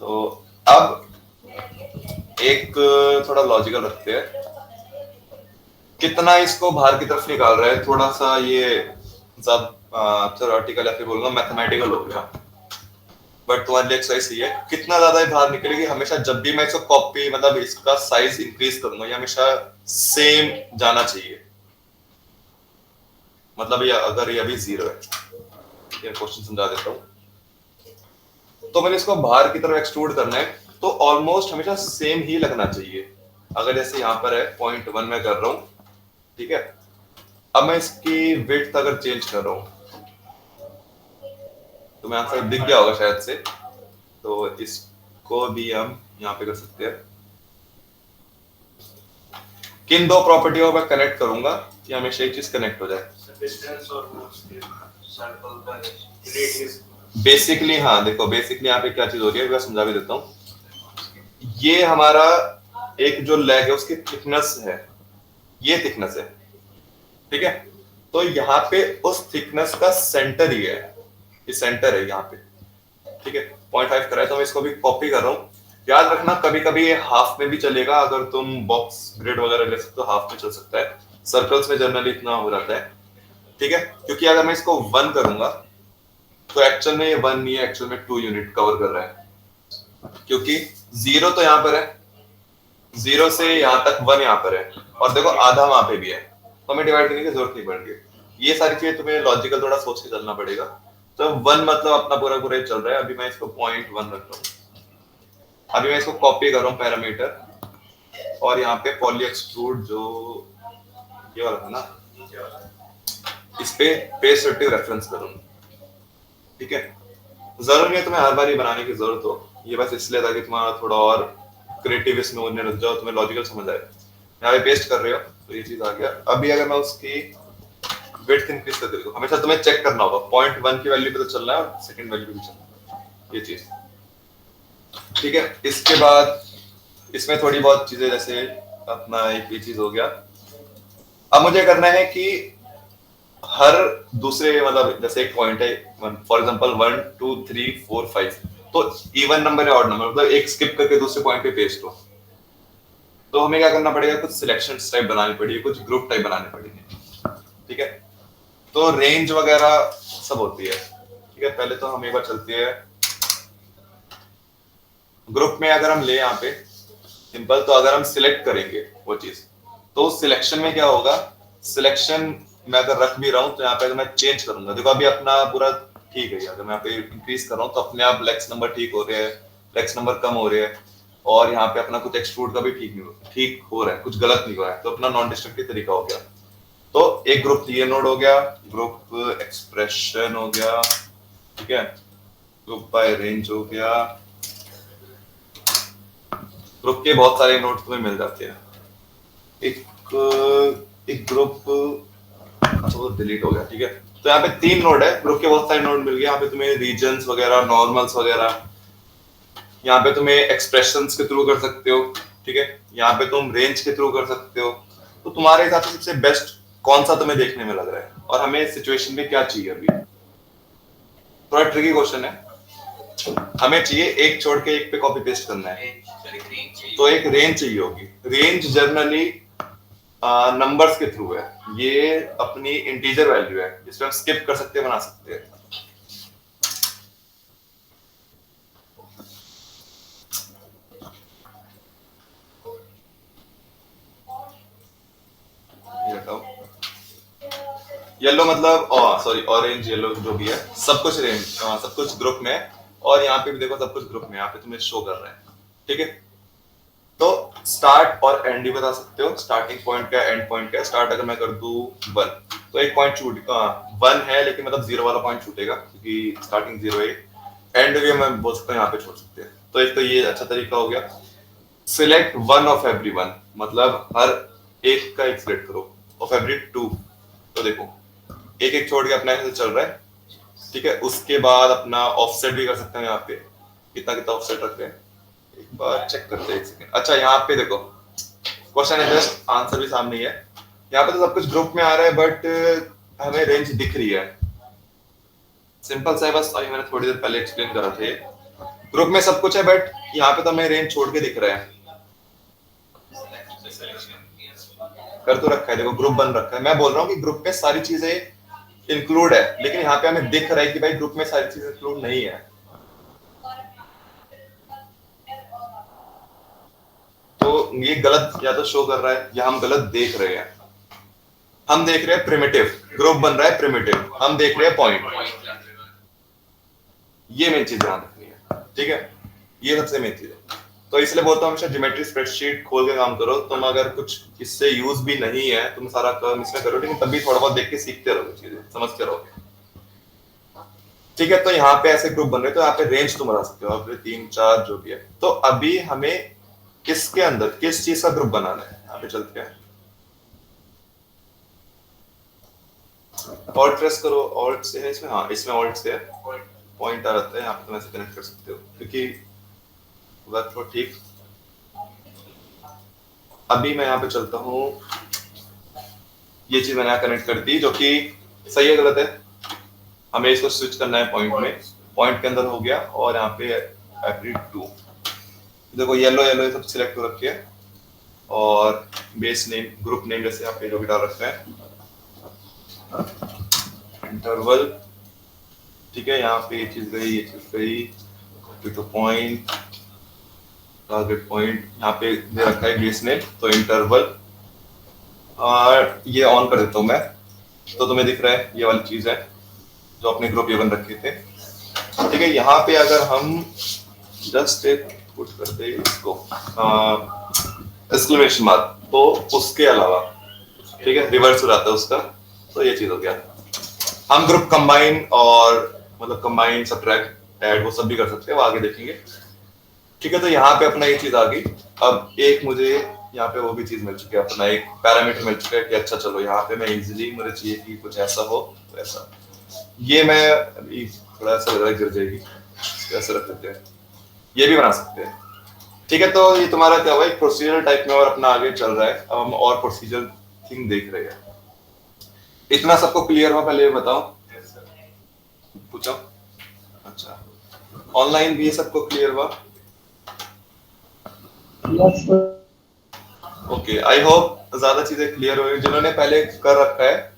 तो अब एक थोड़ा लॉजिकल रखते हैं, कितना इसको बाहर की तरफ निकाल रहा है, थोड़ा सा ये थ्योरेटिकल या फिर बोलूंगा मैथमेटिकल हो गया, बट तुम्हारे लिए एक्सरसाइज सही है। कितना ज्यादा बाहर निकलेगी, हमेशा जब भी मैं इसको कॉपी मतलब इसका साइज इंक्रीज करूंगा, ये हमेशा सेम जाना चाहिए। मतलब ये अगर ये अभी 0 है, ये क्वेश्चन समझा देता हूँ। तो मैंने इसको बाहर की तरफ एक्सट्रूड करना है, तो ऑलमोस्ट हमेशा सेम ही लगना चाहिए। अगर जैसे यहाँ पर है 0.1 में कर रहा हूँ, ठीक है। अब मैं इसकी विड्थ अगर चेंज कर रहा हूँ, तो मैं आंसर दिख गया होगा शायद से, तो इसको भी हम यहाँ पे कर सकते हैं। किन 2 प्रॉपर्टियों को कनेक्ट करूंगा कि हमेशा एक चीज कनेक्ट हो जाए, डिस्टेंस और सर्कल का रेडियस। बेसिकली हाँ देखो, बेसिकली यहाँ पे क्या चीज हो रही है मैं समझा भी देता हूँ। ये हमारा एक जो लेग है उसकी थिकनेस है, ये थिकनेस है, ठीक है। तो यहाँ पे उस थिकनेस का सेंटर ही है, ये सेंटर है यहाँ पे, ठीक है। 0.5 करा है, तो मैं इसको भी कॉपी कर रहा हूँ। याद रखना कभी कभी ये हाफ में भी चलेगा, अगर तुम बॉक्स ग्रिड वगैरह ले सकते हो हाफ में चल सकता है, सर्कल्स में जनरली इतना हो जाता है, ठीक है। क्योंकि अगर मैं इसको 1 करूंगा तो एक्चुअल में ये 1 नहीं है, एक्चुअल में 2 यूनिट कवर कर रहा है, क्योंकि 0 तो यहाँ पर है, 0 से यहाँ तक 1 यहाँ पर है, और देखो आधा वहां पे भी है, तो हमें डिवाइड करने की जरूरत नहीं पड़ेगी। ये सारी चीजें तुम्हें लॉजिकल थोड़ा सोच के चलना पड़ेगा। तो 1 मतलब अपना पूरा पूरा ही चल रहा है। अभी मैं इसको 0.1 रख रहा हूँ, अभी मैं इसको कॉपी कर रहा हूँ पैरामीटर, और यहाँ पे पॉली एक्सट्रूड जो ये वाला था ना, इस पे पेस्ट रेटिव रेफरेंस करूंगा, ठीक है। जरूर नहीं है तुम्हें हर बार ही बनाने की जरूरत हो, ये बस इसलिए ताकि तुम्हारा थोड़ा और क्रिएटिव इसमें होने लग जाओ, तुम्हें लॉजिकल समझ आए। यहाँ पे पेस्ट कर रहे हो तो ये चीज आ गया। अभी अगर मैं उसकी विड्थ इंक्रीज कर देता हूं, हमेशा तुम्हें चेक करना होगा 0.1 की वैल्यू पे तो चलना है और सेकंड वैल्यू पे भी चलना है, ये चीज ठीक है, इसके बाद इसमें थोड़ी बहुत चीजें, जैसे अपना एक ये चीज हो गया। अब मुझे करना है कि हर दूसरे, मतलब जैसे एक पॉइंट है, फॉर एग्जांपल 1 2 3 4 5, तो इवन नंबर या ऑड नंबर, मतलब एक स्किप करके दूसरे पॉइंट पे पेस्ट हो। तो हमें क्या करना पड़ेगा, कुछ सिलेक्शन टाइप बनानी पड़ेगी, कुछ ग्रुप टाइप बनाने पड़ेंगे। ठीक है, तो रेंज वगैरह सब होती है। ठीक है, पहले तो हम एक बार चलते हैं ग्रुप में। अगर हम ले यहाँ पे सिंपल, तो अगर हम सिलेक्ट करेंगे वो चीज, तो सिलेक्शन में क्या होगा, सिलेक्शन मैं अगर रख भी रहा हूँ तो यहाँ पे अगर मैं चेंज करूंगा, देखो अभी अपना पूरा ठीक है। अगर मैं यहाँ पे इंक्रीज कर रहा हूँ तो अपने आप लेक्स नंबर ठीक हो रहे हैं, लेक्स नंबर कम हो रहे हैं, और यहाँ पे अपना कुछ एक्सट्रूड का भी ठीक हो रहा है, कुछ गलत नहीं हो रहा है। तो अपना नॉन डिस्ट्रक्टिव तरीका हो गया। तो एक ग्रुप ये नोड हो गया, ग्रुप एक्सप्रेशन हो गया, ठीक है, ग्रुप बाय रेंज हो गया। ग्रुप के बहुत सारे नोड तुम्हें मिल जाते हैं। एक ग्रुप, अच्छा वो डिलीट हो गया। ठीक है, तो यहाँ पे 3 नोड है, ग्रुप के बहुत सारे नोड मिल गए। यहाँ पे तुम्हें रीजन्स वगैरह, नॉर्मल्स वगैरह, यहाँ पे तुम्हें एक्सप्रेशंस के थ्रू कर सकते हो। ठीक है, यहाँ पे तुम रेंज के थ्रू कर सकते हो। तो तुम्हारे हिसाब से सबसे बेस्ट कौन सा तुम्हें देखने में लग रहा है, और हमें सिचुएशन में क्या चाहिए। अभी थोड़ा ट्रिकी क्वेश्चन है, हमें चाहिए एक छोड़ के एक पे कॉपी पेस्ट करना है, तो एक रेंज चाहिए होगी। रेंज जनरली नंबर्स के थ्रू है, ये अपनी इंटीजर वैल्यू है जिसपे हम स्किप कर सकते हैं, बना सकते हैं। ये हटाओ, येलो मतलब सॉरी ऑरेंज येलो जो भी है, सब कुछ रेंज, सब कुछ ग्रुप में है। और यहाँ पे भी देखो सब कुछ ग्रुप में, यहाँ पे तुम्हें शो कर रहा है। ठीक है, तो स्टार्ट और एंड भी बता सकते हो, स्टार्टिंग पॉइंट क्या है, एंड पॉइंट क्या है। स्टार्ट अगर मैं कर दूं 1, तो एक पॉइंट छूट 1 है, लेकिन मतलब 0 वाला पॉइंट छूटेगा क्योंकि स्टार्टिंग 0 है। एंड भी मैं बोल सकता हूँ यहाँ पे छोड़ सकते हैं। तो एक तो ये अच्छा तरीका हो गया। सिलेक्ट वन ऑफ एवरीवन, मतलब हर एक का एक सिलेक्ट करो, ऑफ एवरी 2। तो देखो एक एक छोड़ के अपना ऐसे चल रहा है। ठीक है, उसके बाद अपना ऑफसेट भी कर सकते हैं। यहाँ पे कितना कितना ऑफसेट रखते हैं, एक बार चेक करते हैं, एक सेकंड। अच्छा यहाँ पे देखो क्वेश्चन है, जस्ट आंसर भी सामने ही है। यहाँ पे तो सब कुछ ग्रुप में आ रहा है, बट हमें रेंज दिख रही है। सिंपल सा है, बस अभी मैंने थोड़ी देर पहले एक्सप्लेन करा थे। ग्रुप में सब कुछ है, बट यहाँ पे तो हमें रेंज छोड़ के दिख रहा है। कर तो रखा है, देखो ग्रुप बन रखा है। मैं बोल रहा हूँ कि ग्रुप में सारी चीजें इंक्लूड है, लेकिन यहाँ पे हमें दिख रहा है कि भाई ग्रुप में सारी चीजें इंक्लूड नहीं है। तो ये गलत या तो शो कर रहा है, या हम गलत देख रहे हैं। हम देख रहे हैं प्रिमिटिव, ग्रुप बन रहा है प्रिमिटिव, हम देख रहे हैं पॉइंट। ये मेन चीज ध्यान रखनी है। ठीक है, ये सबसे मेन चीज है। तो इसलिए बोलता हूँ हमेशा ज्योमेट्री स्प्रेडशीट खोल के काम करो। तुम अगर कुछ इससे यूज भी नहीं है, तुम सारा काम इसमें करो, लेकिन तभी थोड़ा बहुत देख के सीखते रहोगे, चीजें समझते रहोगे। ठीक है, तो यहाँ पे ऐसे ग्रुप बन रहे, तो यहाँ पे रेंज तुम बना सकते हो, आप 3 4 जो भी है। तो अभी हमें किसके अंदर किस चीज का ग्रुप बनाना है, यहाँ पे चलते हैं। ऑल्ट प्रेस करो, ऑल्ट से है इसमें, हाँ इसमें ऑल्ट से है, पॉइंट आ जाता है यहाँ पे, तुम ऐसे कनेक्ट कर सकते हो क्योंकि वर्क फ्लो ठीक। अभी मैं यहाँ पे चलता हूँ, ये चीज मैंने यहाँ कनेक्ट कर दी, जो कि सही है गलत है, हमें इसको स्विच करना है पॉइंट में। पॉइंट के अंदर हो गया, और यहाँ पे एवरी 2 देखो येलो येलो ये सब सिलेक्ट हो रखे है, और बेस नेम ग्रुप नेम जैसे यहाँ पे जो भी डाल रखते हैं, इंटरवल। ठीक है, यहाँ पे ये चीज गई, ये चीज गई, copy two point, target point यहाँ पे दे रखा है बेस नेम, तो इंटरवल। और ये ऑन कर देता हूँ मैं, तो तुम्हें दिख रहा है ये वाली चीज है जो अपने ग्रुप ये बन रखे थे। ठीक है, यहाँ पे अगर हम जस्ट एक पुट कर दे इसको एक्सक्लेमेशन मार्क, तो उसके अलावा ठीक है रिवर्स हो जाता है उसका। तो ये चीज हो गया। हम ग्रुप कंबाइन और मतलब कंबाइन सब्ट्रैक्ट ऐड वो सब भी कर सकते हैं, वो आगे देखेंगे। ठीक है, तो यहाँ पे अपना ये चीज आ गई। अब एक मुझे यहाँ पे वो भी चीज मिल चुकी है, अपना एक पैरामीटर मिल चुका है कि अच्छा चलो यहाँ पे मैं इजीली, मुझे चाहिए कि कुछ ऐसा हो तो ऐसा। ये मैं अभी थोड़ा सा लग रहा है गिर जाएगी, ऐसे रख लेते हैं। ये भी बना सकते हैं। ठीक है, तो ये तुम्हारा क्या हुआ, एक प्रोसीजर टाइप में और अपना आगे चल रहा है। अब हम और प्रोसीजर थिंग देख रहे हैं। इतना सबको क्लियर हुआ? पहले ये बताओ, पूछो। अच्छा, ऑनलाइन भी ये सबको क्लियर हुआ? Yes sir. Okay, I hope ज्यादा चीजें क्लियर हो गई। जिन्होंने पहले कर रखा है,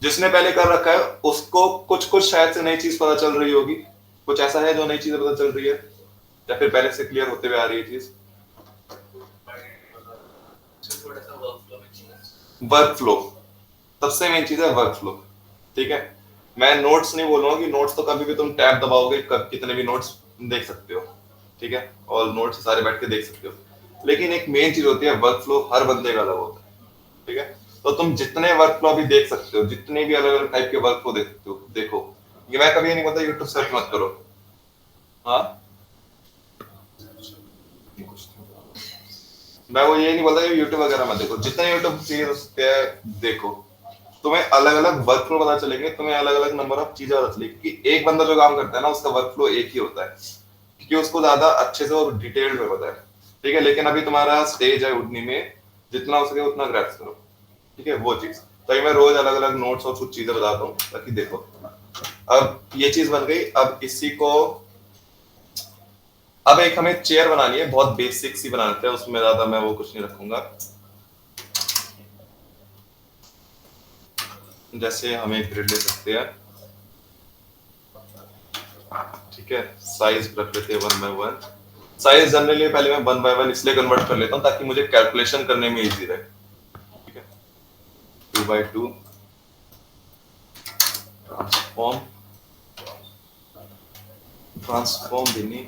जिसने पहले कर रखा है उसको कुछ कुछ शायद से नई चीज पता चल रही होगी। कुछ ऐसा है जो नई चीजें पता चल रही है, या फिर पहले से क्लियर होते हुए आ रही है चीज? थोड़ा सा वर्कफ्लो में चेंज। वर्क फ्लो, सबसे मेन चीज है वर्क फ्लो। ठीक है, मैं नोट्स नहीं बोलूंगा कि नोट्स तो कभी भी तुम टैब दबाओगे कितने भी नोट्स देख सकते हो। ठीक है, और नोट्स सारे बैठ के देख सकते हो, लेकिन एक मेन चीज होती है वर्क फ्लो, हर बंदे का अलग होता है। ठीक है, तो तुम जितने वर्क फ्लो अभी देख सकते हो, जितने भी अलग अलग टाइप के वर्क फ्लो देख सकते हो, देखो। ये मैं कभी नहीं बोलता यूट्यूब सर्च मत करो। हाँ, मैं वो ये नहीं बोलता कि यूट्यूब वगैरह मत देखो, जितने यूट्यूब सीरीज देखो, तुम्हें अलग अलग वर्क फ्लो पता चलेंगे, तुम्हें अलग अलग नंबर ऑफ चीजें पता चलेगी कि एक बंदा जो काम करता है ना, उसका वर्क फ्लो एक ही होता है, क्योंकि उसको ज्यादा अच्छे से और डिटेल्ड में पता है। ठीक है, लेकिन अभी तुम्हारा स्टेज है उड़नी में, जितना हो सके उतना ग्रैस्प करो। ठीक है, वो चीज तो ये मैं रोज अलग अलग नोट्स और कुछ चीजें बताता हूँ, ताकि देखो। अब ये चीज बन गई। अब इसी को, अब एक हमें चेयर बनानी है, बहुत बेसिक सी बनाते हैं, उसमें ज्यादा मैं वो कुछ नहीं रखूंगा। जैसे हम एक ग्रिड ले सकते हैं। ठीक है, साइज रख लेते हैं 1x1। साइज जनरली पहले मैं 1x1 इसलिए कन्वर्ट कर लेता हूँ ताकि मुझे कैलकुलेशन करने में इजी रहे। ठीक है, 2x2 ट्रांसफॉर्म, ट्रांसफॉर्म भी नहीं,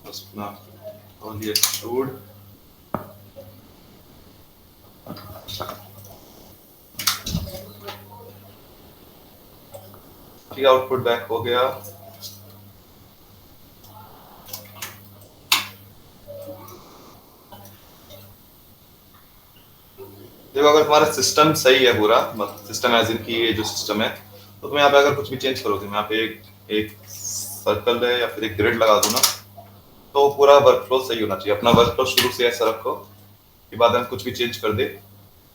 बस अपना ओनली एक्सट्रूड। ठीक है, आउटपुट बैक हो गया। देखो, अगर तुम्हारा सिस्टम सही है पूरा, सिस्टम एज इन की ये जो सिस्टम है, तो तुम यहाँ पे अगर कुछ भी चेंज करोगे, मैं यहाँ पे एक सर्कल है या फिर एक ग्रिड लगा दूं ना, तो पूरा वर्क फ्लो सही होना चाहिए। अपना वर्क फ्लो शुरू से ऐसा रखो कि बाद में कुछ भी चेंज कर दे,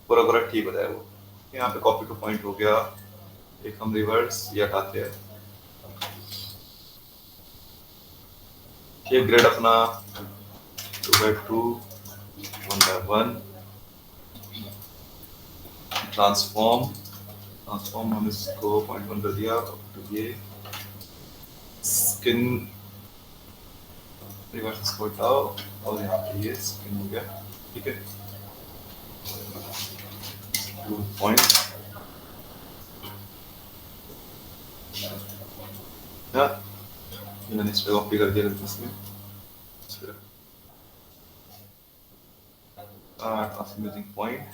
पूरा पूरा ठीक हो जाए वो। यहाँ पे कॉपी टू पॉइंट हो गया, एक हम रिवर्स ये हटाते हैं। ये ग्रिड अपना 2x2 1x1 ट्रांसफॉर्म, ट्रांसफॉर्म हम इसको 0.1 कर दिया। तो ये स्किन रिवर्स इसको हटाओ, और यहाँ पे ये स्किन हो गया। ठीक है, 2 पॉइंट या मैंने इस पे कॉपी कर दिया गलती से। Transforming point,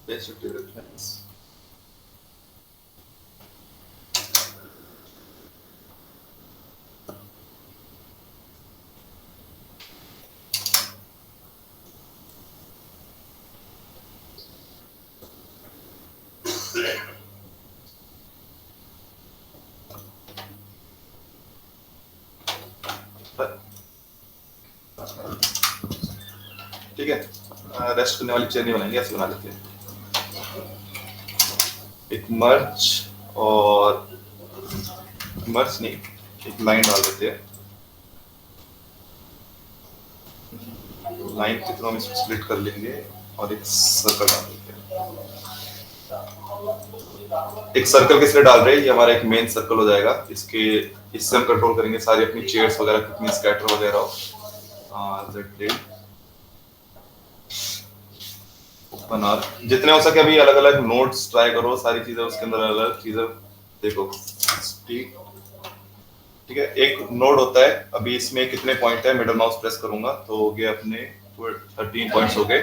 basic reference। ठीक है, रेस्ट करने वाली चेयर नहीं बनाएंगे, ऐसे बना लेते हैं। एक मर्ज, और मर्ज नहीं, एक लाइन डाल देते हैं। लाइन के थ्रू हम इसको स्प्लिट कर लेंगे और एक सर्कल डाल देते हैं। एक सर्कल किस लिए डाल रहे हैं, ये हमारा एक मेन सर्कल हो जाएगा। इससे हम कंट्रोल करेंगे सारी अपनी चेयर्स वगैरह, कितनी स्कैटर वगैरह हो। ओपन आर, जितने हो सके अभी अलग अलग नोट्स ट्राई करो, सारी चीजें उसके अंदर अलग अलग चीजें देखो। ठीक है, एक नोड होता है, अभी इसमें कितने पॉइंट है, मिडल माउस प्रेस करूंगा तो हो गए अपने 13 पॉइंट्स हो गए।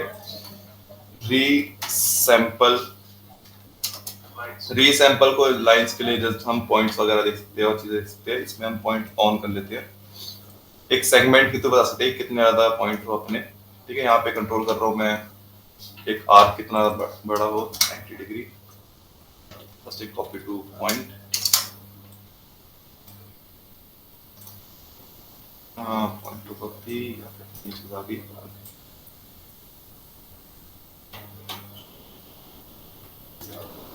री सैंपल पॉइंट्स रीसैंपल को लाइंस के लिए जस्ट हम पॉइंट्स वगैरह देख सकते हैं और चीजें देख सकते हैं। इसमें हम पॉइंट ऑन कर लेते हैं। एक सेगमेंट की तो बता सकते हैं कितने ज्यादा पॉइंट हो अपने। ठीक है, यहाँ पे कंट्रोल कर रहा हूँ मैं एक आर्क कितना बड़ा हो 90 डिग्री। फर्स्ट एक कॉपी टू पॉइंट, हाँ पॉइंट टू कॉपी या फिर नीचे का भी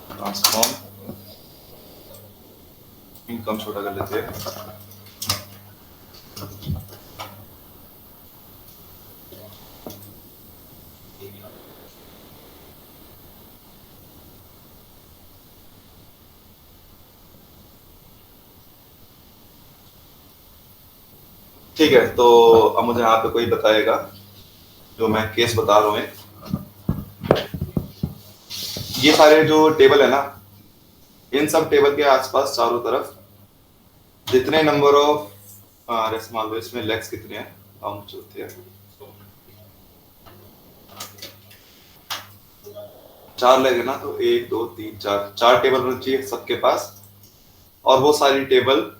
ट्रांसफॉर्म, इनकम छोटा कर लेते हैं। ठीक है, तो अब मुझे यहाँ पे कोई बताएगा जो मैं केस बता रहा हूँ। ये सारे जो टेबल है ना, इन सब टेबल के आसपास चारों तरफ जितने नंबर ऑफ मान लो इसमें लेग्स कितने हैं काउंट होते हैं, 4 लेग है ना, तो 1 2 3 4 टेबल होने चाहिए सबके पास। और वो सारी टेबल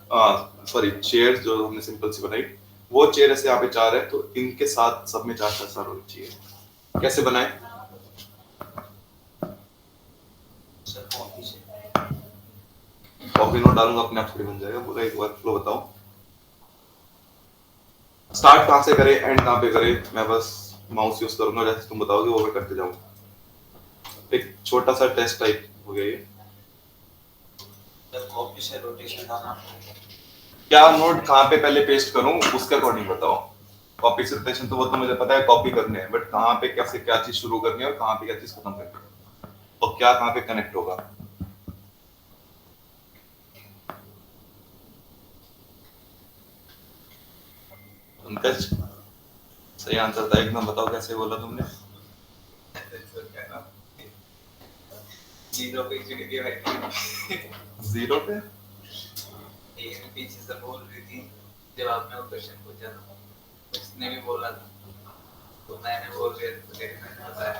सॉरी चेयर जो हमने सिंपल सी बनाई, वो चेयर ऐसे यहाँ पे 4 है, तो इनके साथ सब में 4 होनी चाहिए। कैसे बनाए? सर कॉपी से कॉपी नोट डालूंगा अपने आप थोड़ी बन जाएगा। पूरा एक वर्कफ्लो बताओ, स्टार्ट कहाँ से करें एंड कहाँ पे करें। मैं बस माउस यूज करूंगा, जैसे तुम बताओगे वो मैं करते जाऊंगा। एक छोटा सा टेस्ट टाइप हो गया ये। सर कॉपी से रोटेशन डालना। क्या नोट कहाँ पे पहले पेस्ट करूं उसके अकॉर्डिंग बताओ। कॉपी से रोटेशन तो वो तो मुझे पता है कॉपी करने हैं, बट कहाँ पे कैसे क्या चीज शुरू करनी है और कहाँ पे क्या चीज खत्म करनी है और क्या कहाँ पे कनेक्ट होगा। पंकज सही आंसर था एकदम, बताओ कैसे बोला तुमने। जीरो पे चढ़ के बैठी। जीरो पे एक पीछे से बोल रही थी जब आपने वो क्वेश्चन पूछा था, उसने भी बोला था तो मैंने बोल दिया तो तेरे मैंने बताया।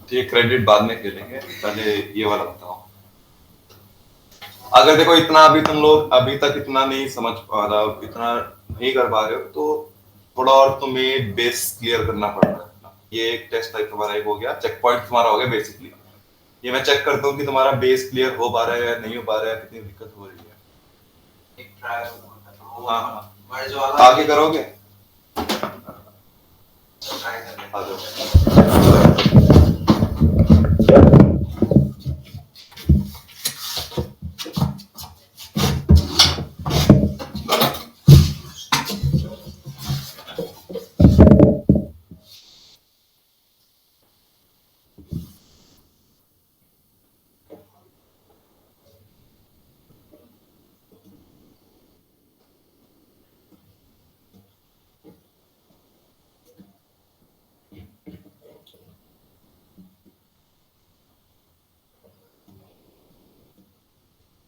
ये क्रेडिट बाद में खेलेंगे, पहले ये वाला बताओ। अगर देखो इतना अभी तुम लोग अभी तक इतना नहीं समझ पा रहा, इतना नहीं कर पा रहे हो, तो थोड़ा और तुम्हें बेस क्लियर करना पड़ेगा। ये एक टेस्ट टाइप तुम्हारा एक हो गया, चेक पॉइंट तुम्हारा हो गया बेसिकली। ये मैं चेक करता हूँ कि तुम्हारा बेस क्लियर हो पा रहा है या नहीं हो पा रहा है, कितनी दिक्कत हो रही है। एक ट्रायल होगा हाँ मर्ज वाला आगे करोगे, ट्राई कर लेते आ जाओ।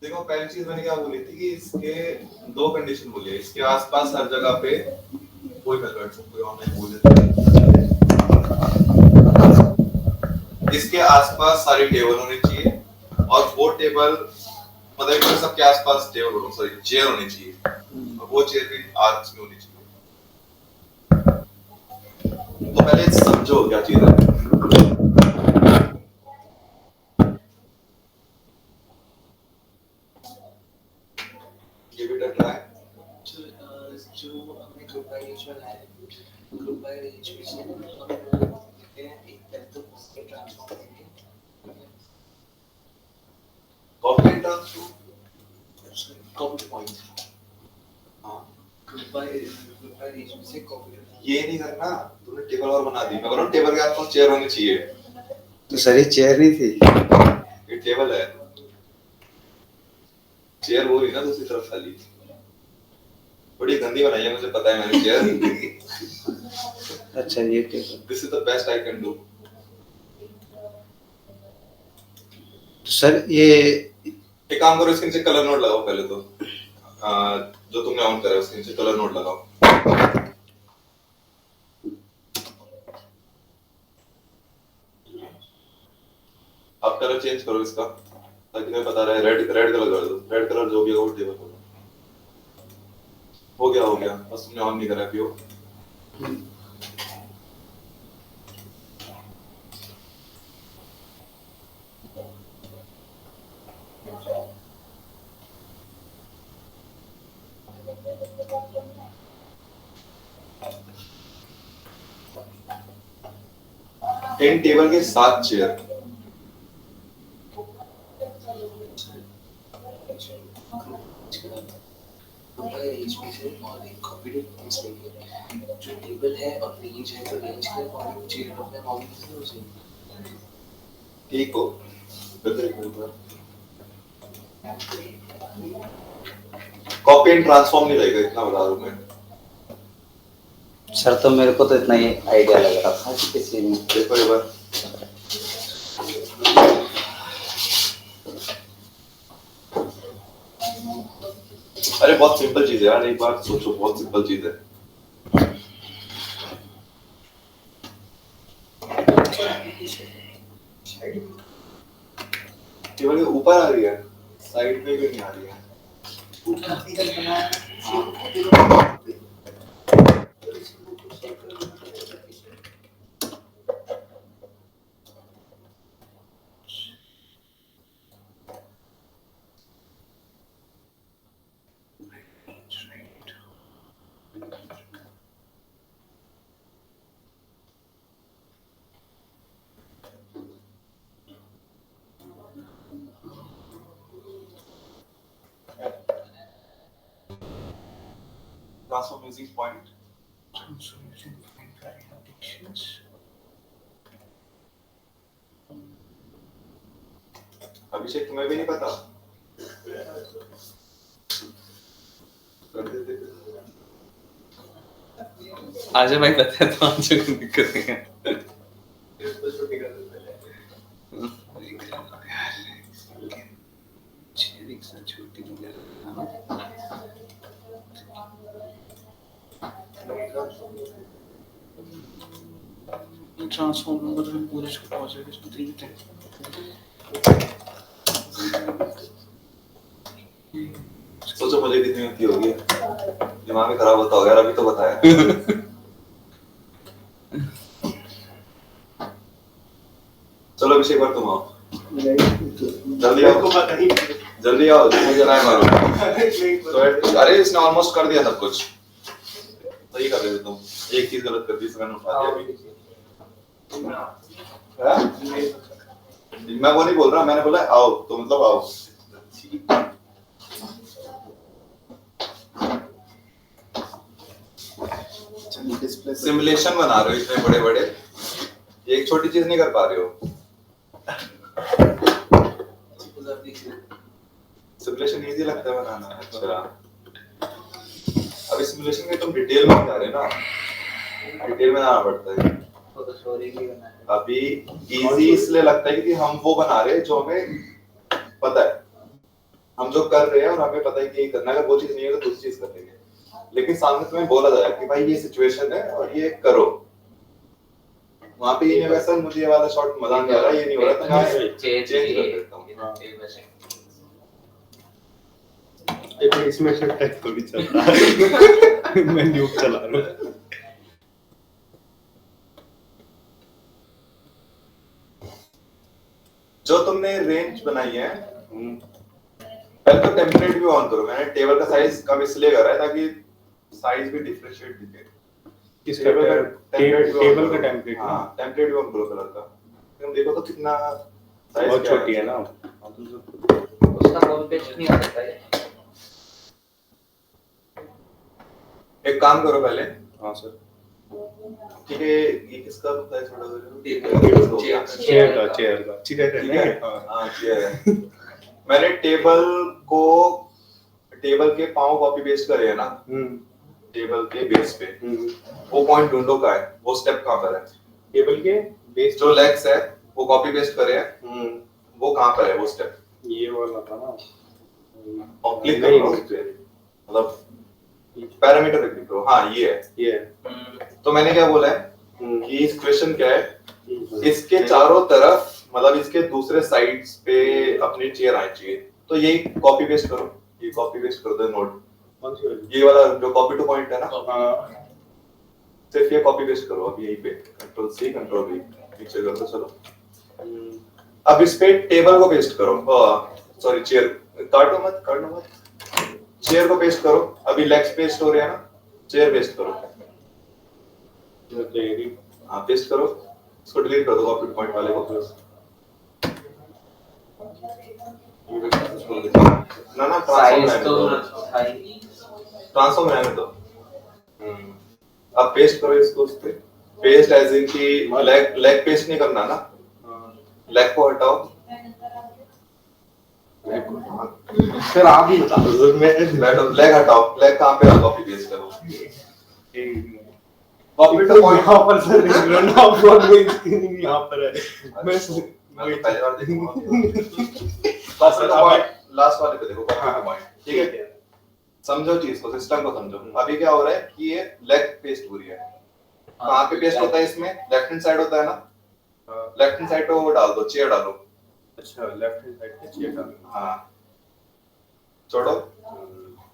देखो पहली चीज मैंने क्या बोली थी कि इसके 2 कंडीशन बोली है। इसके आसपास हर जगह पे कोई मेथड कोई ऑनलाइन बोल देता है, इसके आसपास सारी टेबल होनी चाहिए और वो टेबल मतलब कि सबके आसपास टेबल हो सॉरी चेयर होनी चाहिए और वो चेयर भी आर्क्स में होनी चाहिए। तो पहले समझो क्या चीज है। ये भी डर रहा है। जो अपने ग्रुप का यूजुअल है ग्रुप बाय एजुकेशन देखते हैं एक तरह तो उसके ट्रांसफॉर्म करेंगे कॉपी ट्रांसफॉर्म कॉपी पॉइंट हां ग्रुप बाय एजुकेशन कॉपी ये नहीं करना, तूने टेबल और बना दी। मैं बोल रहा हूं टेबल के आसपास चेयर होनी चाहिए। तो सर ये चेयर नहीं थी, ये टेबल है, चेयर वो ही ना दूसरी तरफ खाली। बड़ी गंदी बनाई है, मुझे पता है मैंने चेयर। अच्छा ये table. This is the best I can do. तो सर ये एक काम करो, इसके नीचे कलर नोट लगाओ पहले तो। जो तुमने ऑन करा है उसके नीचे कलर नोट लगाओ। आप कलर चेंज करो इसका ताकि मैं बता रहा है रेड रेड कलर कर दो, रेड कलर जो भी होगा वो टेबल होगा। हो गया बस तुमने ऑन नहीं करा अभी वो। इन टेबल के 7 चेयर। जो टेबल है और रेंज है तो रेंज के अकॉर्डिंग चेयर अपने मॉडल से हो जाएगी। ठीक हो कॉपी एंड ट्रांसफॉर्म नहीं रहेगा, इतना बता रहा हूं मैं। सर तो मेरे को तो इतना ही आइडिया लग रहा था कि किसी ने देखो एक बार अरे बहुत सिंपल चीज है यार, एक बार सोचो, बहुत सिंपल चीज है। केवल ऊपर आ रही है, साइड में भी नहीं आ रही है। Transform using point. अभिषेक तुम्हें भी नहीं पता? आज भाई बताया तो आज कोई दिक्कत नहीं है। ट्रांसफॉर्म नंबर में पूरे छोटा हो जाएगा इसमें 3 थे। सोचो मुझे कितनी गलती होगी, दिमाग में खराब होता होगा यार, अभी तो बताया। चलो अभिषेक बार तुम आओ, जल्दी आओ, जल्दी आओ, मुझे ना मारो। तो अरे इसने ऑलमोस्ट कर दिया सब कुछ, सही कर रहे थे तुम, एक चीज गलत कर दी, इसमें उठा दिया अभी। मैं वो नहीं बोल रहा, मैंने बोला आओ तो मतलब आओ। सिमुलेशन बना रहे हो इतने बड़े बड़े, एक छोटी चीज नहीं कर पा रहे हो। सिमुलेशन इजी लगता है बनाना। अच्छा अभी सिमुलेशन में तुम डिटेल में जा रहे ना, डिटेल में जाना पड़ता है। अभी इजी इसलिए लगता है कि हम वो बना रहे हैं जो हमें पता है, हम जो कर रहे हैं और हमें पता है कि ये करना है, अगर वो चीज नहीं है तो दूसरी चीज कर लेंगे। लेकिन सामने तुम्हें बोला जाए कि भाई ये सिचुएशन है और ये करो, वहां पे ये वैसा मुझे ये वाला शॉट मजा नहीं आ रहा, ये नहीं हो रहा, तो मैं चेंज कर देता हूं। इसमें टैग थोड़ी चल रहा है। मैं न्यूक चला रहा हूँ। जो तुमने रेंज बनाई है, पहले तो टेम्पलेट भी ऑन करो। मैंने टेबल का साइज कम इसलिए करा है ताकि साइज भी डिफरेंशिएट दिखे। इसका टेबल का टेम्पलेट, हां टेम्पलेट भी ऑन करो कलर का, तुम देखो तो कितना साइज बहुत छोटी है ना, उसका होम पेज नहीं आ सकता है। एक काम करो पहले। हाँ सर ठीक है, ये किसका साइज छोटा करो? चेयर का ठीक है। हां चेयर है। मैंने टेबल के पांव कॉपी पेस्ट करे है ना, टेबल के बेस पे, वो पॉइंट ढूंढो का है, वो स्टेप कहां पर है? टेबल के बेस जो लेग्स है वो कॉपी पेस्ट करे हैं, वो कहां पर है वो स्टेप? ये वाला था ना, और क्लिक करो उस पे, मतलब पैरामीटर पे क्लिक करो। हाँ ये है। तो मैंने क्या बोला है कि इस क्वेश्चन क्या है, इसके चारों तरफ मतलब इसके दूसरे साइड्स पे अपनी चेयर आनी चाहिए। तो यही कॉपी पेस्ट करो, ये कॉपी पेस्ट कर दो नोट, कौन सी वाली? ये वाला जो कॉपी टू पॉइंट है ना, हाँ सिर्फ ये कॉपी पेस्ट करो अब यहीं पे, कंट्रोल सी कंट्रोल वी नीचे कर दो। चलो अब इस पे टेबल को पेस्ट करो, सॉरी चेयर, काटो मत, चेयर को पेस्ट करो। अभी लेग्स पेस्ट हो रहे हैं ना, चेयर पेस्ट करो। हाँ पेस्ट करो, इसको डिलीट कर दो कॉपी पॉइंट वाले को। ना साइज तो ट्रांसफॉर्म रहने दो। अब पेस्ट करो इसको उस पे, पेस्ट एज इन की लेग पेस्ट नहीं करना ना, लेग को हटाओ। फिर आप ही बता दो, मैं लेग हटाओ, लेग कहाँ पे कॉपी पेस्ट करो, कॉपी टू पॉइंट यहाँ पर सर रन ऑफ ब्रॉडवे यहाँ पर है। मैं तो पहली बार देखूंगा। लास्ट वाले पे देखो कॉपी टू पॉइंट, ठीक है? समझो चीज को, सिस्टम को समझो। अभी क्या हो रहा है कि ये लेग पेस्ट हो रही है, कहाँ पे पेस्ट होता है इसमें? लेफ्ट हैंड साइड होता है ना, लेफ्ट हैंड साइड पे वो डाल दो, चेयर डालो। अच्छा लेफ्ट हैंड साइड पे चेयर डालो। हाँ छोड़ो,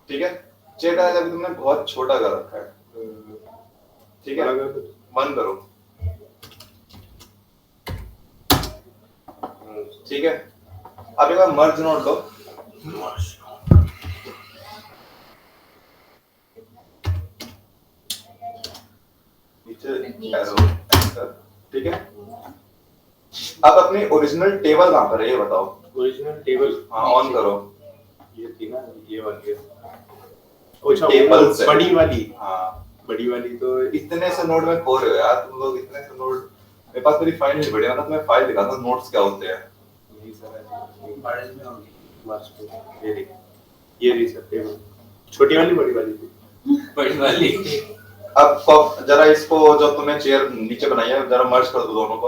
ठीक है? चेयर डाला जब तुमने बहुत छोटा कर रखा है, ठीक है? बंद करो, ठीक है? अब एक बार मर्ज नोट लो, नीचे एरो, ठीक है? अब अपनी ओरिजिनल टेबल कहाँ पर है ये बताओ। ओरिजिनल टेबल हाँ ऑन करो, ये थी ना, ये वाली अच्छा टेबल से बड़ी वाली। हाँ बड़ी वाली तो इतने से नोट में खो रहे हो यार तुम लोग, इतने से नोट। मेरे पास मेरी फाइल नहीं बढ़िया ना, तुम्हें फाइल दिखाता हूँ नोट्स क्या होते हैं। यही सारा बड़े में होगी मास्टर ये रही सब टेबल, छोटी वाली बड़ी वाली थी। बड़ी वाली। अब जरा इसको जो तुमने चेयर नीचे बनाई है जरा मर्ज कर दो दोनों को।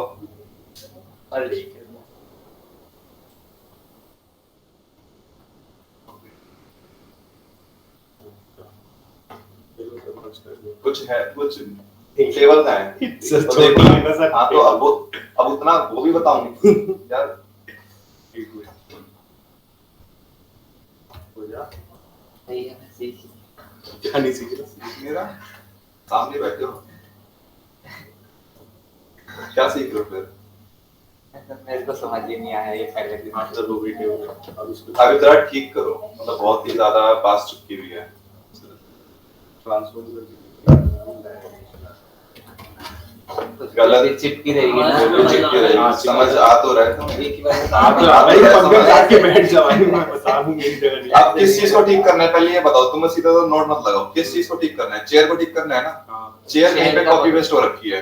और ठीक है कुछ है, कुछ टेबल का है सर तो छोटी देखो है ना सर। हाँ तो अब उतना वो भी बताऊंगी यार। हो जा सही है ना, सीख क्या नहीं सीख रहा। मेरा सामने बैठे हो, क्या सीख रहे हो फिर? मेरे को समझ ही नहीं आया ये पहले दिन। मास्टर हो गई टेबल, अब इसको अभी जरा ठीक करो, मतलब बहुत ही ज्यादा पास चुकी हुई है। ट्रांसफर गलत चिपकी रहेगी ना, बिल्कुल चिपकी रहेगी। हाँ, समझ आ तो रहा है तुम्हें? एक ही बार आप तो भाई पंकज जाके बैठ जाओ, मैं बता दूंगी एक जगह नहीं। अब किस चीज को ठीक करना है पहले ये बताओ। तुम सीधा तो नोट मत लगाओ, किस चीज को ठीक करना है? चेयर को ठीक करना है ना। हाँ चेयर कहीं पे कॉपी पेस्ट हो रखी है,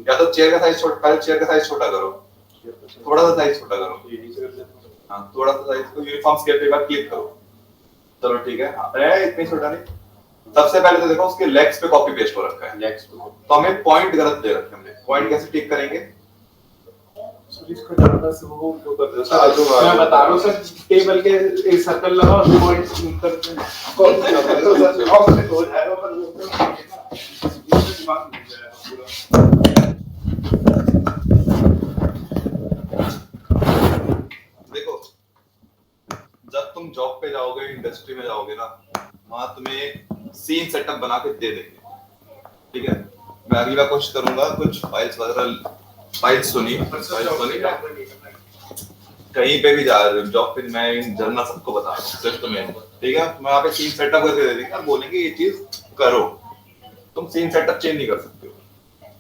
या तो चेयर का साइज छोटा, पहले चेयर का साइज छोटा करो, थोड़ा सा साइज छोटा करो। ये नीचे कर देता हूँ। हाँ थोड़ा सा साइज को यूनिफॉर्म स्केल पे एक बार क्लिक करो। चलो ठीक है, हाँ इतनी छोटा नहीं। सबसे पहले तो देखो उसके लेग्स पे कॉपी पेस्ट हो रखा है, लेग्स को तो हमें पॉइंट गलत दे रखे हैं। हमने पॉइंट कैसे ठीक करेंगे? सर इसको ज्यादा से वो क्यों कर रहे हो आजू सर? बाजू मैं बता रहा हूँ सर, टेबल के एक सर्कल लगाओ, पॉइंट करते हैं। कौन सा तो सर ऑप्शन हो जाएगा, पर वो दिमाग नहीं जाएगा पूरा। देखो जब तुम जॉब पे जाओगे, इंडस्ट्री में जाओगे ना, वहां तुम्हें सीन सेटअप बना के दे देंगे, ठीक है? मैं अगली बार कोशिश करूंगा कुछ फाइल्स वगैरह, फाइल्स सुनी कहीं पे भी जा रहे हो जॉब पे, मैं इन जरना सबको बता रहा हूँ सिर्फ तुम्हें, ठीक है? मैं वहाँ पे सीन सेटअप करके दे देंगे, बोलेंगे ये चीज करो। तुम सीन सेटअप चेंज नहीं कर सकते हो,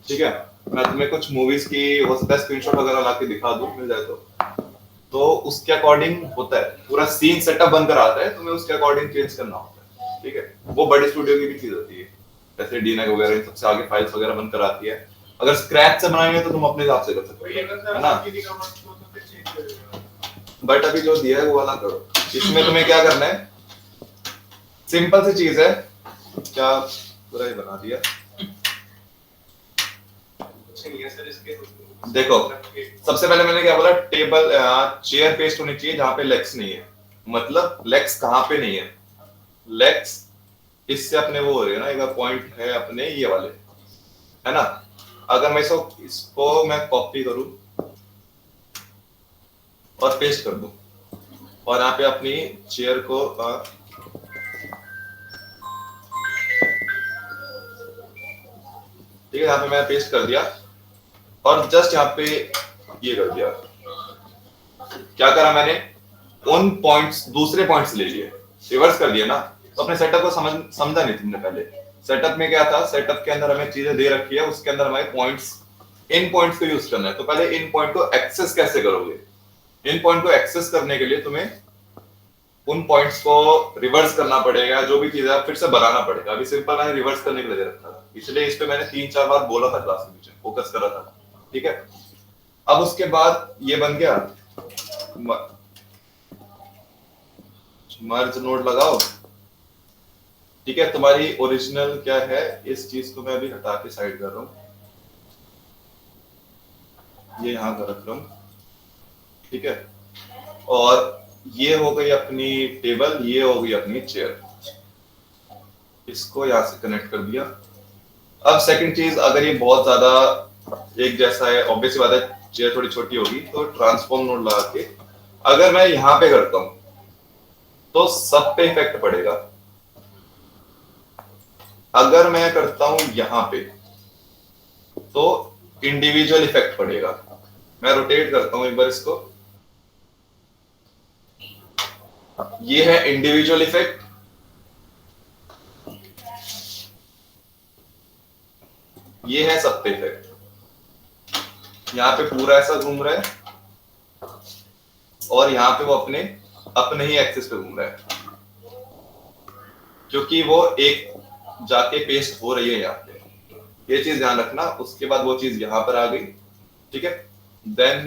ठीक है? मैं तुम्हें कुछ मूवीज की हो सकता है स्क्रीनशॉट वगैरह ला के दिखा दूं, मिल जाए तो उसके अकॉर्डिंग होता है, पूरा सीन सेटअप बनकर आता है, तुम्हें उसके अकॉर्डिंग चेंज करना होता है, ठीक है? वो बड़े स्टूडियो की भी चीज होती है, जैसे डीनेक वगैरह इन सबसे आगे फाइल्स वगैरह बनकर आती है। अगर स्क्रैच से बनाएंगे तो तुम अपने हिसाब से कर सकते हो, है ना? बट अभी जो दिया है वो वाला करो। इसमें तुम्हें क्या करना है, सिंपल सी चीज है, क्या पूरा ही बना दिया। देखो सबसे पहले मैंने क्या बोला, टेबल चेयर पेस्ट होनी चाहिए जहां पे लेग्स नहीं है। मतलब लेग्स कहां पे नहीं है? लेग्स इससे अपने वो हो रहे हैं ना, एक पॉइंट है अपने ये वाले, है ना? अगर मैं इसको मैं कॉपी करूं, और पेस्ट कर दूं और यहाँ पे अपनी चेयर को ठीक है, यहाँ पे मैं पेस्ट कर दिया और जस्ट यहाँ पे ये कर दिया। क्या करा मैंने, उन पॉइंट्स दूसरे पॉइंट्स ले लिए, रिवर्स कर दिया ना। तो अपने सेटअप को समझा नहीं तुमने पहले। सेटअप में क्या था, सेटअप के अंदर हमें चीजें दे रखी है, उसके अंदर हमारे पॉइंट्स, इन पॉइंट्स को यूज करना है। तो पहले इन पॉइंट को एक्सेस कैसे करोगे, इन पॉइंट को एक्सेस करने के लिए तुम्हें उन पॉइंट्स को रिवर्स करना पड़ेगा, जो भी चीजें फिर से बनाना पड़ेगा। अभी सिंपल मैंने रिवर्स करने के लिए दे रखा था, इसलिए इस पे मैंने 3-4 बार बोला था क्लास के बीच में, फोकस कर रहा था। ठीक है, अब उसके बाद ये बन गया, मर्ज नोड लगाओ। ठीक है, तुम्हारी ओरिजिनल क्या है, इस चीज को मैं अभी हटा के साइड कर रहा हूं, ये यहां कर रख रहा हूं। ठीक है, और ये हो गई अपनी टेबल, ये हो गई अपनी चेयर, इसको यहां से कनेक्ट कर दिया। अब सेकंड चीज, अगर ये बहुत ज्यादा एक जैसा है, ऑब्वियस बात है चेयर थोड़ी छोटी होगी, तो ट्रांसफॉर्म नोड लगा के अगर मैं यहां पे करता हूं तो सब पे इफेक्ट पड़ेगा। अगर मैं करता हूं यहां पे तो इंडिविजुअल इफेक्ट पड़ेगा। मैं रोटेट करता हूं एक बार इसको, ये है इंडिविजुअल इफेक्ट, ये है सब पे इफेक्ट। यहां पे पूरा ऐसा घूम रहा है और यहां पे वो अपने ही एक्सिस पे घूम रहा है, क्योंकि वो एक जाके पेस्ट हो रही है यहाँ पे। ये चीज ध्यान रखना। उसके बाद वो चीज यहाँ पर आ गई। ठीक है, देन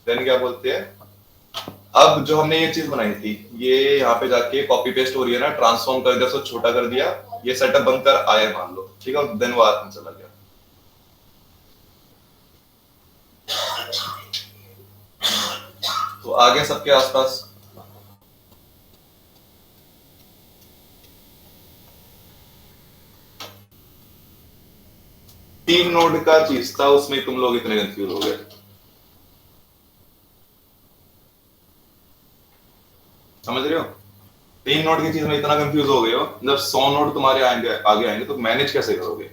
क्या बोलते हैं, अब जो हमने ये चीज बनाई थी, ये यहाँ पे जाके कॉपी पेस्ट हो रही है ना, ट्रांसफॉर्म कर दिया, उसको छोटा कर दिया, ये सेटअप बनकर आया मान लो। ठीक है, देन वो आर्क में चला गया। तो आ गया सबके आसपास। तीन नोड का चीज था, उसमें तुम लोग इतने कंफ्यूज हो गए। समझ रहे हो, 3 नोड की चीज में इतना कंफ्यूज हो गए हो, जब 100 नोड तुम्हारे आगे आएंगे तो मैनेज कैसे करोगे।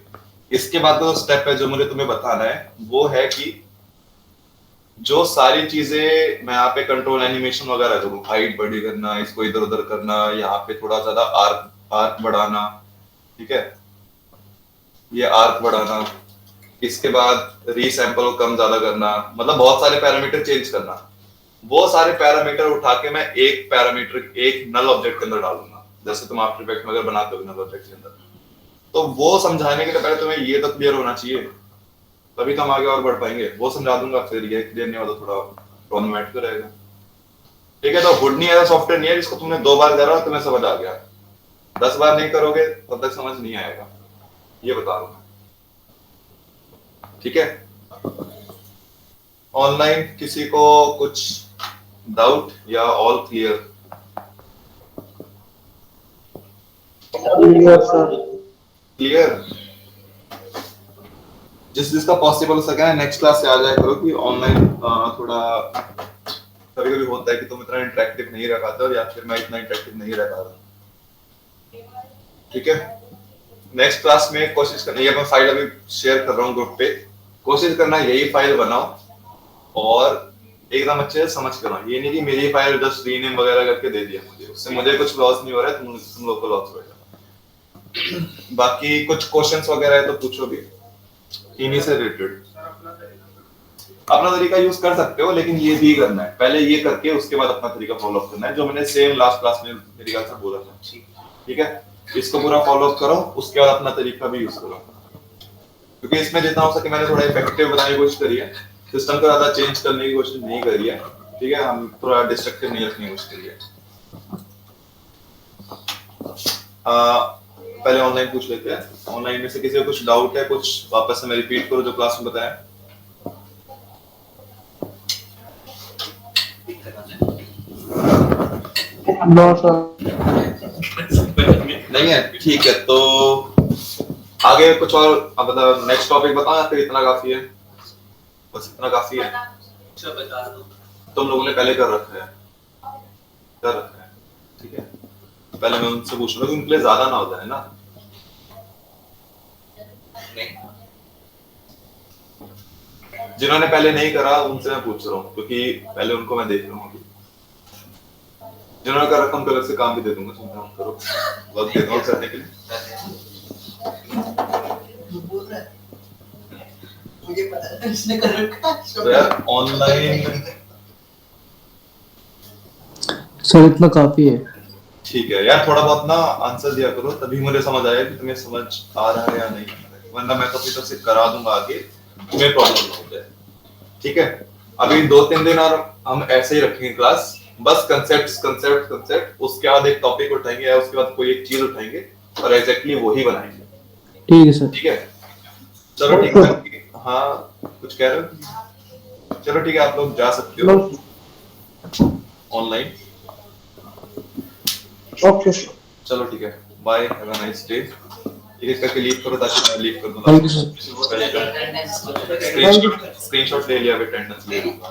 इसके बाद का जो स्टेप है जो मुझे तुम्हें बताना है, वो है कि जो सारी चीजें मैं यहाँ पे कंट्रोल एनिमेशन वगैरह करूँ, हाइट बड़ी करना, इसको इधर उधर करना, यहाँ पे थोड़ा ज्यादा आर्क बढ़ाना। ठीक है, ये आर्क बढ़ाना, इसके बाद रीसैंपल को कम ज्यादा करना, मतलब बहुत सारे पैरामीटर चेंज करना। वो सारे पैरामीटर उठा के मैं एक पैरामीटर एक नल ऑब्जेक्ट के अंदर डालूंगा, जैसे तुम आफ्टर इफेक्ट में अगर बनाते हो नल ऑब्जेक्ट के अंदर। तो वो समझाने के लिए पहले तुम्हें ये तो क्लियर होना चाहिए, तभी तो हम आगे और बढ़ पाएंगे। वो समझा दूंगा, फिर ये क्लियर नहीं होता थोड़ा प्रॉब्लमेटिक रहेगा। ठीक है, तो हुडनी ऐसा सॉफ्टवेयर नहीं है जिसको तुमने 2 बार करा और तुम्हें समझ आ गया। 10 बार नहीं करोगे तब तक समझ नहीं आएगा, ये बता रहा हूं। ठीक है, ऑनलाइन किसी को कुछ डाउट या ऑल क्लियर? क्लियर, जिसका पॉसिबल हो सके नेक्स्ट क्लास से आ जाए करो, कि ऑनलाइन थोड़ा कभी कभी होता है कि तुम इतना इंटरेक्टिव नहीं रह पाते हो, या फिर मैं इतना इंटरेक्टिव नहीं रह पा रहा। ठीक है, नेक्स्ट क्लास में कोशिश करना, ये मैं फाइल अभी शेयर कर रहा हूँ ग्रुप पे, कोशिश करना यही फाइल बनाओ और एकदम अच्छे से समझ कर बनाओ। ये नहीं कि मेरी फाइल जस्ट रीनेम वगैरह करके दे दिया मुझे, उससे मुझे कुछ लॉस नहीं हो रहा है, तुम लोग को लॉस होगा। बाकी कुछ क्वेश्चंस वगैरह है तो पूछो भी इन्हीं से रिलेटेड। अपना तरीका यूज कर सकते हो, लेकिन ये भी करना है, पहले ये करके उसके बाद अपना तरीका फॉलो अप करना है, जो मैंने सेम लास्ट क्लास में मेरे ख्याल से बोला था। ठीक है, इसको पूरा फॉलो अप करो, उसके बाद अपना तरीका भी यूज करो, क्योंकि इसमें जितना हो सके मैंने थोड़ा इफेक्टिव बनाने की कोशिश करी है, सिस्टम को ज्यादा चेंज करने की कोशिश नहीं करी है। ठीक है, हम थोड़ा डिस्ट्रक्टिव नहीं रखने की कोशिश करी है। पहले ऑनलाइन पूछ लेते हैं, ऑनलाइन में से किसी को कुछ डाउट है, कुछ वापस से मैं रिपीट करूं जो क्लास में बताया। नहीं है, ठीक है, तो आगे कुछ और मतलब नेक्स्ट टॉपिक बताओ या फिर इतना काफी है? बस इतना काफी है, अच्छा बता दो। तुम लोगों ने पहले कर रखा है, ठीक है। पहले मैं उनसे पूछ रहा हूँ कि उनके लिए ज्यादा ना हो जाए ना। नहीं जिन्होंने पहले नहीं करा उनसे मैं पूछ रहा हूँ, क्योंकि पहले उनको मैं देख रहा हूँ अभी। जिन्होंने कर रखा उनको अलग से काम भी दे दूंगा, चिंता मत करो, वक्त देता हूँ करने के लिए। बोल रहा है मुझे पता है इसने कर रखा है। तो यार ऑनलाइन सर इतना काफी है। ठीक है यार, थोड़ा बहुत ना आंसर दिया करो, तभी मुझे समझ आया कि तुम्हें समझ आ रहा है या नहीं आ रहा है, वरना मैं तो अपनी तरफ से करा दूंगा आगे, तुम्हें प्रॉब्लम ना हो जाए। ठीक है, अभी 2-3 दिन और हम ऐसे ही रखेंगे क्लास, बस कंसेप्ट, उसके बाद एक टॉपिक उठाएंगे या उसके बाद कोई एक चीज उठाएंगे और एग्जैक्टली वही बनाएंगे। ठीक है सर। ठीक है, चलो ठीक है। हाँ कुछ कह रहे हो? चलो ठीक है, आप लोग जा सकते हो ऑनलाइन। ओके चलो ठीक है, bye, have a nice day. ये करके लीव करो ताकि मैं लीव कर दूं। Thank you sir. स्क्रीनशॉट ले लिया, अटेंडेंस ले लूंगा।